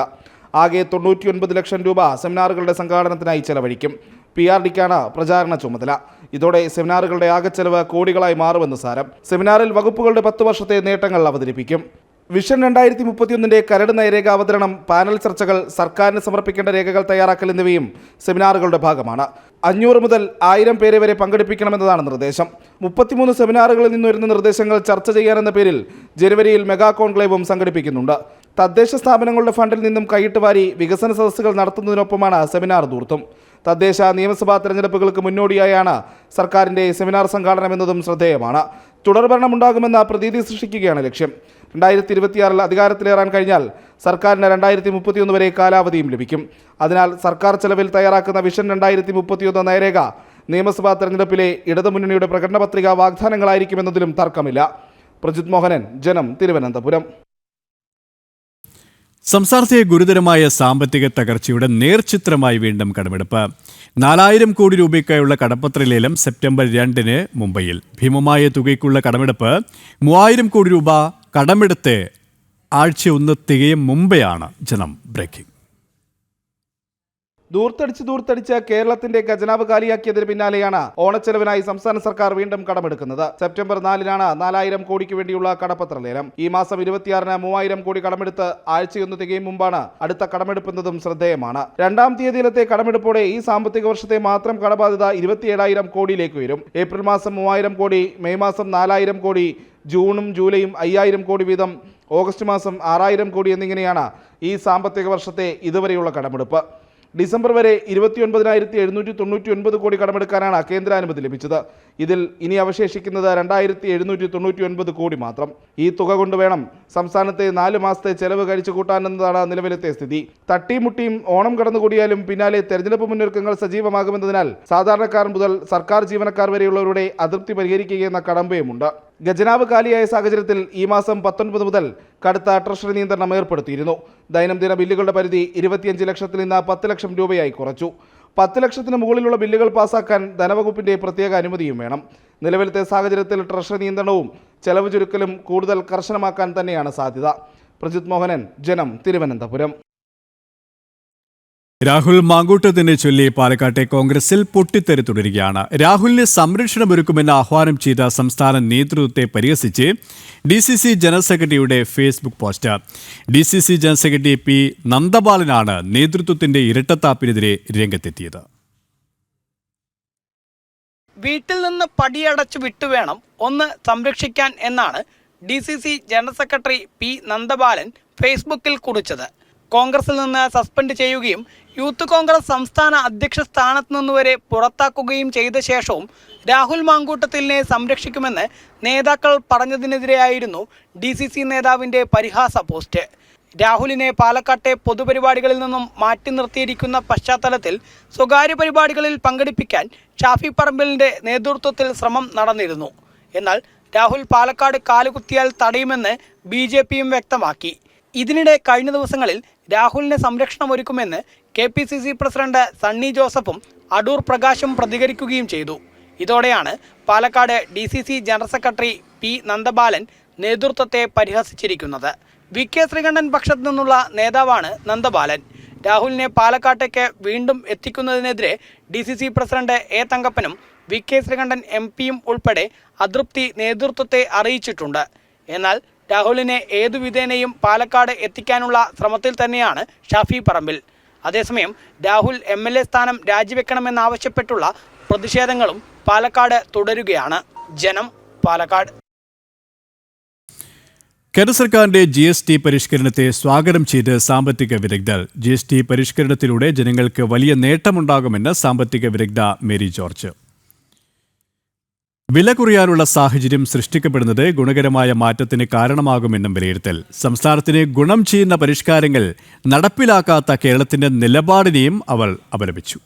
ആകെ 99 ലക്ഷം രൂപ സെമിനാറുകളുടെ സംഘാടനത്തിനായി ചെലവഴിക്കും. PRDക്കാണ് പ്രചാരണ ചുമതല. ഇതോടെ സെമിനാറുകളുടെ ആകെ ചെലവ് കോടികളായി മാറുമെന്ന് സാരം. സെമിനാറിൽ വകുപ്പുകളുടെ 10 വർഷത്തെ നേട്ടങ്ങൾ അവതരിപ്പിക്കും. വിഷൻ 2031 കരട് നയരേഖ അവതരണം, പാനൽ ചർച്ചകൾ, സർക്കാരിന് സമർപ്പിക്കേണ്ട രേഖകൾ തയ്യാറാക്കൽ എന്നിവയും സെമിനാറുകളുടെ ഭാഗമാണ്. 500 മുതൽ 1000 പേരെ വരെ പങ്കെടുപ്പിക്കണമെന്നതാണ് നിർദ്ദേശം. 33 സെമിനാറുകളിൽ നിന്നുവരുന്ന നിർദ്ദേശങ്ങൾ ചർച്ച ചെയ്യാനെന്ന പേരിൽ ജനുവരിയിൽ മെഗാ കോൺക്ലേവും സംഘടിപ്പിക്കുന്നുണ്ട്. തദ്ദേശ സ്ഥാപനങ്ങളുടെ ഫണ്ടിൽ നിന്നും കൈയിട്ട് വാരി വികസന സദസ്സുകൾ നടത്തുന്നതിനൊപ്പമാണ് സെമിനാർ ധൂർത്തും. തദ്ദേശ നിയമസഭാ തെരഞ്ഞെടുപ്പുകൾക്ക് മുന്നോടിയായാണ് സർക്കാരിൻ്റെ സെമിനാർ സംഘാടനം എന്നതും ശ്രദ്ധേയമാണ്. തുടർഭരണമുണ്ടാകുമെന്ന പ്രതീതി സൃഷ്ടിക്കുകയാണ് ലക്ഷ്യം. 2026 അധികാരത്തിലേറാൻ കഴിഞ്ഞാൽ സർക്കാരിന് 2031 വരെ കാലാവധിയും ലഭിക്കും. അതിനാൽ സർക്കാർ ചെലവിൽ തയ്യാറാക്കുന്ന വിഷൻ 2031 നയരേഖ നിയമസഭാ തെരഞ്ഞെടുപ്പിലെ ഇടതുമുന്നണിയുടെ പ്രകടന പത്രിക വാഗ്ദാനങ്ങളായിരിക്കുമെന്നതിലും തർക്കമില്ല. പ്രജിത് മോഹനൻ, ജനം, തിരുവനന്തപുരം. സംസ്ഥാനത്തെ ഗുരുതരമായ സാമ്പത്തിക തകർച്ചയുടെ നേർചിത്രമായി വീണ്ടും കടമെടുപ്പ്. 4000 കോടി രൂപയ്ക്കായുള്ള കടപ്പത്ര ലേലം സെപ്റ്റംബർ 2 മുംബൈയിൽ. ഭീമമായ തുകയ്ക്കുള്ള കടമെടുപ്പ്. 3000 കോടി രൂപ കടമെടുത്ത് ആഴ്ച 1 തികയും മുമ്പെയാണ്. ജനം ബ്രേക്കിംഗ്. ദൂർത്തടിച്ച് കേരളത്തിന്റെ ഖജനാവ് കാലിയാക്കിയതിന് പിന്നാലെയാണ് ഓണച്ചെലവിനായി സംസ്ഥാന സർക്കാർ വീണ്ടും കടമെടുക്കുന്നത്. സെപ്റ്റംബർ 4 4000 കോടിക്ക് വേണ്ടിയുള്ള കടപ്പത്ര ലേലം. ഈ മാസം 26 3000 കോടി കടമെടുത്ത് ആഴ്ചയൊന്ന് തികയും മുമ്പാണ് അടുത്ത കടമെടുപ്പെന്നതും ശ്രദ്ധേയമാണ്. 2-ാം തീയതിയിലത്തെ കടമെടുപ്പോടെ ഈ സാമ്പത്തിക വർഷത്തെ മാത്രം കടബാധ്യത 27,000 കോടിയിലേക്ക് വരും. ഏപ്രിൽ മാസം 3000 കോടി, മെയ് മാസം 4000 കോടി, ജൂണും ജൂലൈയും 5000 കോടി വീതം, ഓഗസ്റ്റ് മാസം 6000 കോടി എന്നിങ്ങനെയാണ് ഈ സാമ്പത്തിക വർഷത്തെ ഇതുവരെയുള്ള കടമെടുപ്പ്. ഡിസംബർ വരെ 29,799 കോടി കടമെടുക്കാനാണ് കേന്ദ്രാനുമതി ലഭിച്ചത്. ഇതിൽ ഇനി അവശേഷിക്കുന്നത് 2,799 കോടി മാത്രം. ഈ തുക കൊണ്ട് വേണം സംസ്ഥാനത്തെ 4 മാസത്തെ ചെലവ് കഴിച്ചു കൂട്ടാനെന്നതാണ് നിലവിലത്തെ സ്ഥിതി. തട്ടിമുട്ടിയും ഓണം കടന്നുകൂടിയാലും പിന്നാലെ തെരഞ്ഞെടുപ്പ് മുന്നൊരുക്കങ്ങൾ സജീവമാകുമെന്നതിനാൽ സാധാരണക്കാർ മുതൽ സർക്കാർ ജീവനക്കാർ വരെയുള്ളവരുടെ അതൃപ്തി പരിഹരിക്കുകയെന്ന കടമ്പയുമുണ്ട്. ഖജനാവ് കാലിയായ സാഹചര്യത്തിൽ ഈ മാസം 19 മുതൽ കടുത്ത ട്രഷറി നിയന്ത്രണം ഏർപ്പെടുത്തിയിരുന്നു. ദൈനംദിന ബില്ലുകളുടെ പരിധി 25 ലക്ഷത്തിൽ നിന്ന് 10 ലക്ഷം രൂപയായി കുറച്ചു. 10 ലക്ഷത്തിന് മുകളിലുള്ള ബില്ലുകൾ പാസാക്കാൻ ധനവകുപ്പിന്റെ പ്രത്യേക അനുമതിയും വേണം. നിലവിലത്തെ സാഹചര്യത്തിൽ ട്രഷറി നിയന്ത്രണവും ചെലവ് ചുരുക്കലും കൂടുതൽ കർശനമാക്കാൻ തന്നെയാണ് സാധ്യത. പ്രജിത് മോഹനൻ, ജനം, തിരുവനന്തപുരം. രാഹുൽ മാങ്കൂട്ടത്തിനെ ചൊല്ലി പാലക്കാട്ടെ കോൺഗ്രസിൽ പൊട്ടിത്തെറി തുടരുകയാണ്. രാഹുലിന് സംരക്ഷണമൊരുക്കുമെന്ന് ആഹ്വാനം ചെയ്ത സംസ്ഥാന നേതൃത്വത്തെ പരിഹസിച്ച് DCC ജനറൽ സെക്രട്ടറിയുടെ Facebook post. DCC general secretary P നന്ദബാലനാണ് നേതൃത്വത്തിന്റെ ഇരട്ടത്താപ്പിനെതിരെ രംഗത്തെത്തിയത്. വീട്ടിൽ നിന്ന് പടിയടച്ചു വിട്ടുവേണം ഒന്ന് സംരക്ഷിക്കാൻ എന്നാണ് DCC general secretary P Nandabalan ഫേസ്ബുക്കിൽ കുറിച്ചത്. കോൺഗ്രസിൽ നിന്ന് സസ്പെൻഡ് ചെയ്യുകയും യൂത്ത് കോൺഗ്രസ് സംസ്ഥാന അധ്യക്ഷ സ്ഥാനത്ത് നിന്നുവരെ പുറത്താക്കുകയും ചെയ്ത ശേഷവും രാഹുൽ മാങ്കൂട്ടത്തിലിനെ സംരക്ഷിക്കുമെന്ന് നേതാക്കൾ പറഞ്ഞതിനെതിരെയായിരുന്നു DCC നേതാവിൻ്റെ പരിഹാസ പോസ്റ്റ്. രാഹുലിനെ പാലക്കാട്ടെ പൊതുപരിപാടികളിൽ നിന്നും മാറ്റി നിർത്തിയിരിക്കുന്ന പശ്ചാത്തലത്തിൽ സ്വകാര്യ പരിപാടികളിൽ പങ്കെടുപ്പിക്കാൻ ഷാഫി പറമ്പിലിൻ്റെ നേതൃത്വത്തിൽ ശ്രമം നടന്നിരുന്നു. എന്നാൽ രാഹുൽ പാലക്കാട് കാലുകുത്തിയാൽ തടയുമെന്ന് BJPയും വ്യക്തമാക്കി. ഇതിനിടെ കഴിഞ്ഞ ദിവസങ്ങളിൽ രാഹുലിന് സംരക്ഷണമൊരുക്കുമെന്ന് KPCC പ്രസിഡന്റ് സണ്ണി ജോസഫും അടൂർ പ്രകാശും പ്രതികരിക്കുകയും ചെയ്തു. ഇതോടെയാണ് Palakkad DCC general secretary P Nandabalan നേതൃത്വത്തെ പരിഹസിച്ചിരിക്കുന്നത്. VK ശ്രീകണ്ഠൻ പക്ഷത്തു നിന്നുള്ള നേതാവാണ് നന്ദബാലൻ. രാഹുലിനെ പാലക്കാട്ടേക്ക് വീണ്ടും എത്തിക്കുന്നതിനെതിരെ DCC പ്രസിഡന്റ് A തങ്കപ്പനും VK ശ്രീകണ്ഠൻ MPയും ഉൾപ്പെടെ അതൃപ്തി നേതൃത്വത്തെ അറിയിച്ചിട്ടുണ്ട്. എന്നാൽ രാഹുലിനെ ഏതു വിധേനയും പാലക്കാട് എത്തിക്കാനുള്ള ശ്രമത്തിൽ തന്നെയാണ് ഷാഫി പറമ്പിൽ. അതേസമയം രാഹുൽ MLA സ്ഥാനം രാജിവെക്കണമെന്നാവശ്യപ്പെട്ടുള്ള പ്രതിഷേധങ്ങളും പാലക്കാട് തുടരുകയാണ്. ജനം, പാലക്കാട്. കേന്ദ്ര സർക്കാരിന്റെ GST പരിഷ്കരണത്തെ സ്വാഗതം ചെയ്ത് സാമ്പത്തിക വിദഗ്ധർ. GST പരിഷ്കരണത്തിലൂടെ ജനങ്ങൾക്ക് വലിയ നേട്ടമുണ്ടാകുമെന്ന് സാമ്പത്തിക വിദഗ്ധ മേരി ജോർജ്. വില കുറയാനുള്ള സാഹചര്യം സൃഷ്ടിക്കപ്പെടുന്നത് ഗുണകരമായ മാറ്റത്തിന് കാരണമാകുമെന്നും വിലയിരുത്തൽ. സംസ്ഥാനത്തിന് ഗുണം ചെയ്യുന്ന പരിഷ്കാരങ്ങൾ നടപ്പിലാക്കാത്ത കേരളത്തിന്റെ നിലപാടിനെയും അവർ അപലപിച്ചു.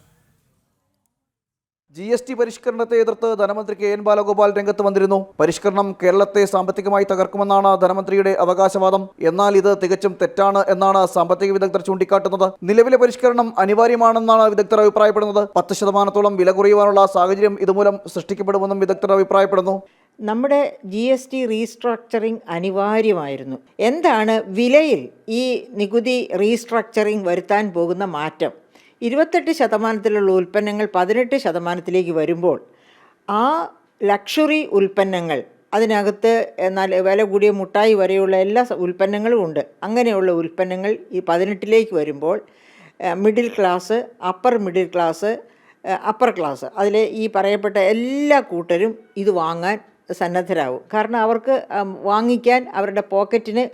GST പരിഷ്കരണത്തെ എതിർത്ത് ധനമന്ത്രി KN ബാലഗോപാൽ രംഗത്ത് വന്നിരുന്നു. പരിഷ്കരണം കേരളത്തെ സാമ്പത്തികമായി തകർക്കുമെന്നാണ് ധനമന്ത്രിയുടെ അവകാശവാദം. എന്നാൽ ഇത് തികച്ചും തെറ്റാണ് എന്നാണ് സാമ്പത്തിക വിദഗ്ധർ ചൂണ്ടിക്കാട്ടുന്നത്. നിലവിലെ പരിഷ്കരണം അനിവാര്യമാണെന്നാണ് വിദഗ്ധർ അഭിപ്രായപ്പെടുന്നത്. 10% വില കുറയുവാനുള്ള സാഹചര്യം ഇതുമൂലം സൃഷ്ടിക്കപ്പെടുമെന്നും വിദഗ്ധർ അഭിപ്രായപ്പെടുന്നു. നമ്മുടെ GST റീസ്ട്രക്ചറിങ് അനിവാര്യമായിരുന്നു. എന്താണ് വിലയിൽ ഈ നികുതി റീസ്ട്രക്ചറിങ് വരുത്താൻ പോകുന്ന മാറ്റം? 28% ഉൽപ്പന്നങ്ങൾ 18% വരുമ്പോൾ ആ ലക്ഷറി ഉൽപ്പന്നങ്ങൾ, അതിനകത്ത് എന്നാൽ വില കൂടിയ മുട്ടായി വരെയുള്ള എല്ലാ ഉൽപ്പന്നങ്ങളും ഉണ്ട്. അങ്ങനെയുള്ള ഉൽപ്പന്നങ്ങൾ ഈ 18 വരുമ്പോൾ middle class, upper middle class, upper class, അതിലെ ഈ പറയപ്പെട്ട എല്ലാ കൂട്ടരും ഇത് വാങ്ങാൻ സന്നദ്ധരാകും. കാരണം അവർക്ക് വാങ്ങിക്കാൻ അവരുടെ പോക്കറ്റിന്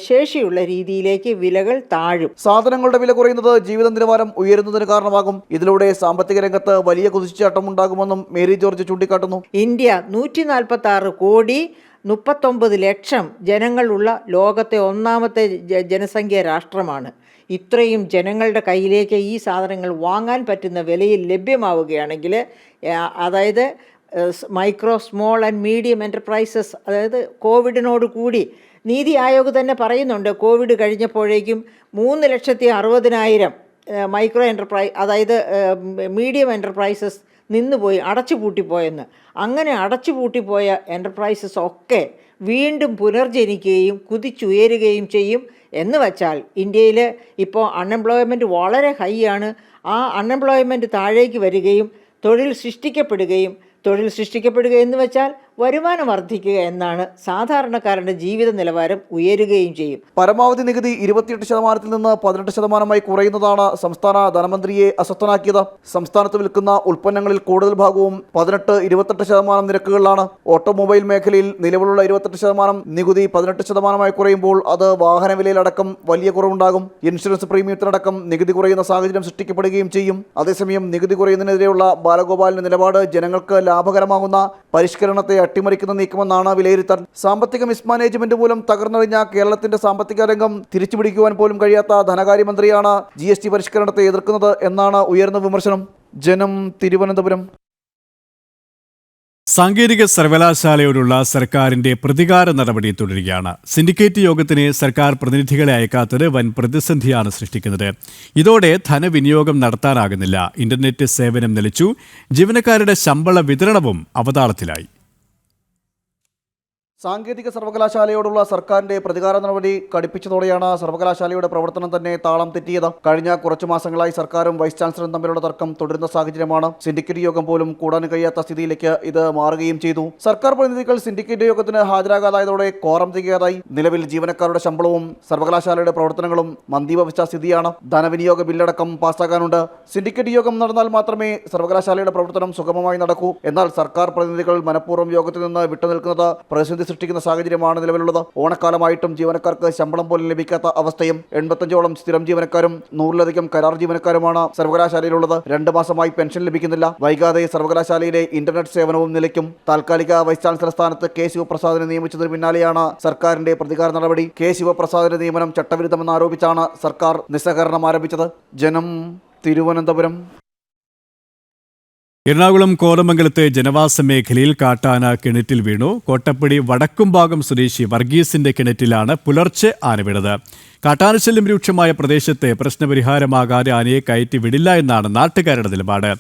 ശേഷിയുള്ള രീതിയിലേക്ക് വിലകൾ താഴും. സാധനങ്ങളുടെ വില കുറയുന്നത് ജീവിത നിലവാരം ഉയരുന്നതിന് കാരണമാകും. ഇതിലൂടെ സാമ്പത്തിക രംഗത്ത് വലിയ കുതിച്ചുചാട്ടം ഉണ്ടാകുമെന്നും മേരി ജോർജ് ചൂണ്ടിക്കാട്ടുന്നു. ഇന്ത്യ 146 കോടി 39 ലക്ഷം ജനങ്ങളുള്ള ലോകത്തെ ഒന്നാമത്തെ ജനസംഖ്യ രാഷ്ട്രമാണ്. ഇത്രയും ജനങ്ങളുടെ കയ്യിലേക്ക് ഈ സാധനങ്ങൾ വാങ്ങാൻ പറ്റുന്ന വിലയിൽ ലഭ്യമാവുകയാണെങ്കിൽ, അതായത് micro, small and medium enterprises, അതായത് കോവിഡിനോട് കൂടി നീതി ആയോഗ് തന്നെ പറയുന്നുണ്ട്, കോവിഡ് കഴിഞ്ഞപ്പോഴേക്കും 3,60,000 മൈക്രോ അതായത് മീഡിയം എൻ്റർപ്രൈസസ് നിന്നുപോയി, അടച്ചുപൂട്ടിപ്പോയെന്ന്. അങ്ങനെ അടച്ചുപൂട്ടിപ്പോയ എൻ്റർപ്രൈസസ് ഒക്കെ വീണ്ടും പുനർജനിക്കുകയും കുതിച്ചുയരുകയും ചെയ്യും. എന്ന് വച്ചാൽ ഇന്ത്യയിൽ ഇപ്പോൾ അൺഎംപ്ലോയ്മെൻറ്റ് വളരെ ഹൈ ആണ്. ആ അൺഎംപ്ലോയ്മെൻറ്റ് താഴേക്ക് വരികയും തൊഴിൽ സൃഷ്ടിക്കപ്പെടുക എന്ന് വെച്ചാൽ വരുമാനം വർദ്ധിക്കുക എന്നാണ്. സാധാരണക്കാരൻ്റെ ജീവിത നിലവാരം ഉയരുകയും ചെയ്യും. പരമാവധി നികുതി 28% നിന്ന് 18% കുറയുന്നതാണ് സംസ്ഥാന ധനമന്ത്രിയെ അസ്വസ്ഥനാക്കിയത്. സംസ്ഥാനത്ത് വിൽക്കുന്ന ഉൽപ്പന്നങ്ങളിൽ കൂടുതൽ ഭാഗവും 18-28% നിരക്കുകളിലാണ്. ഓട്ടോമൊബൈൽ മേഖലയിൽ നിലവിലുള്ള 28% നികുതി 18% കുറയുമ്പോൾ അത് വാഹന വിലയിലടക്കം വലിയ കുറവുണ്ടാകും. ഇൻഷുറൻസ് പ്രീമിയത്തിനടക്കം നികുതി കുറയുന്ന സാഹചര്യം സൃഷ്ടിക്കപ്പെടുകയും ചെയ്യും. അതേസമയം നികുതി കുറയുന്നതിനെതിരെയുള്ള ബാലഗോപാലിന്റെ നിലപാട് ജനങ്ങൾക്ക് ലാഭകരമാകുന്ന പരിഷ്കരണത്തെ അട്ടിമറിക്കുന്ന നീക്കമെന്നാണ് വിലയിരുത്തൽ. സാമ്പത്തിക മിസ്മാനേജ്മെന്റ് മൂലം തകർന്നടിഞ്ഞ കേരളത്തിന്റെ സാമ്പത്തിക രംഗം തിരിച്ചുപിടിക്കുവാൻ പോലും കഴിയാത്ത ധനകാര്യമന്ത്രിയാണ് GST പരിഷ്കരണത്തെ എതിർക്കുന്നത് എന്നാണ് ഉയർന്ന വിമർശനം. ജനം, തിരുവനന്തപുരം. സാങ്കേതിക സർവകലാശാലയോടുള്ള സർക്കാരിന്റെ പ്രതികാര നടപടി തുടരുകയാണ്. സിൻഡിക്കേറ്റ് യോഗത്തിന് സർക്കാർ പ്രതിനിധികളെ അയക്കാത്തത് വൻ പ്രതിസന്ധിയാണ് സൃഷ്ടിക്കുന്നത്. ഇതോടെ ധനവിനിയോഗം നടത്താനാകുന്നില്ല. ഇന്റർനെറ്റ് സേവനം നിലച്ചു. ജീവനക്കാരുടെ ശമ്പള വിതരണവും അവതാളത്തിലായി. സാങ്കേതിക സർവകലാശാലയോടുള്ള സർക്കാരിന്റെ പ്രതികാര നടപടി കടുപ്പിച്ചതോടെയാണ് സർവകലാശാലയുടെ പ്രവർത്തനം തന്നെ താളം തെറ്റിയത്. കഴിഞ്ഞ കുറച്ചു മാസങ്ങളായി സർക്കാരും വൈസ് ചാൻസലറും തമ്മിലുള്ള തർക്കം തുടരുന്ന സാഹചര്യമാണ്. സിൻഡിക്കേറ്റ് യോഗം പോലും കൂടാൻ കഴിയാത്ത സ്ഥിതിയിലേക്ക് ഇത് മാറുകയും ചെയ്തു. സർക്കാർ പ്രതിനിധികൾ സിൻഡിക്കേറ്റ് യോഗത്തിന് ഹാജരാകാതായതോടെ ക്വാറം തികയാതായി. നിലവിൽ ജീവനക്കാരുടെ ശമ്പളവും സർവകലാശാലയുടെ പ്രവർത്തനങ്ങളും മന്ദീഭവിച്ച സ്ഥിതിയാണ്. ധനവിനിയോഗ ബില്ലടക്കം പാസ്സാക്കാനുണ്ട്. സിൻഡിക്കേറ്റ് യോഗം നടന്നാൽ മാത്രമേ സർവകലാശാലയുടെ പ്രവർത്തനം സുഗമമായി നടക്കൂ. എന്നാൽ സർക്കാർ പ്രതിനിധികൾ മനഃപൂർവ്വം യോഗത്തിൽ നിന്ന് വിട്ടുനിൽക്കുന്നത് പ്രതിസന്ധി സൃഷ്ടിക്കുന്ന സാഹചര്യമാണ് നിലവിലുള്ളത്. ഓണക്കാലമായിട്ടും ജീവനക്കാർക്ക് ശമ്പളം പോലും ലഭിക്കാത്ത അവസ്ഥയും. 85ഓളം സ്ഥിരം ജീവനക്കാരും 100-ലധികം കരാർ ജീവനക്കാരുമാണ് സർവകലാശാലയിലുള്ളത്. 2 മാസമായി പെൻഷൻ ലഭിക്കുന്നില്ല. വൈകാതെ സർവകലാശാലയിലെ ഇന്റർനെറ്റ് സേവനവും നിലയ്ക്കും. താൽക്കാലിക വൈസ് ചാൻസലർ സ്ഥാനത്ത് കെ ശിവപ്രസാദിനെ നിയമിച്ചതിന് പിന്നാലെയാണ് സർക്കാരിന്റെ പ്രതികാര നടപടി. കെ ശിവപ്രസാദിന്റെ നിയമനം ചട്ടവിരുദ്ധമെന്ന് ആരോപിച്ചാണ് സർക്കാർ നിസ്സഹകരണം ആരംഭിച്ചത്. ജനം, തിരുവനന്തപുരം. എറണാകുളം കോതമംഗലത്തെ ജനവാസ മേഖലയിൽ കാട്ടാന കിണറ്റിൽ വീണു. കോട്ടപ്പടി വടക്കുംഭാഗം സ്വദേശി വർഗീസിന്റെ കിണറ്റിലാണ് പുലർച്ചെ ആന വീണത്. കാട്ടാനശല്യം രൂക്ഷമായ പ്രദേശത്തെ പ്രശ്നപരിഹാരമാകാതെ ആനയെ കയറ്റി വിടില്ല എന്നാണ് നാട്ടുകാരുടെ നിലപാട്.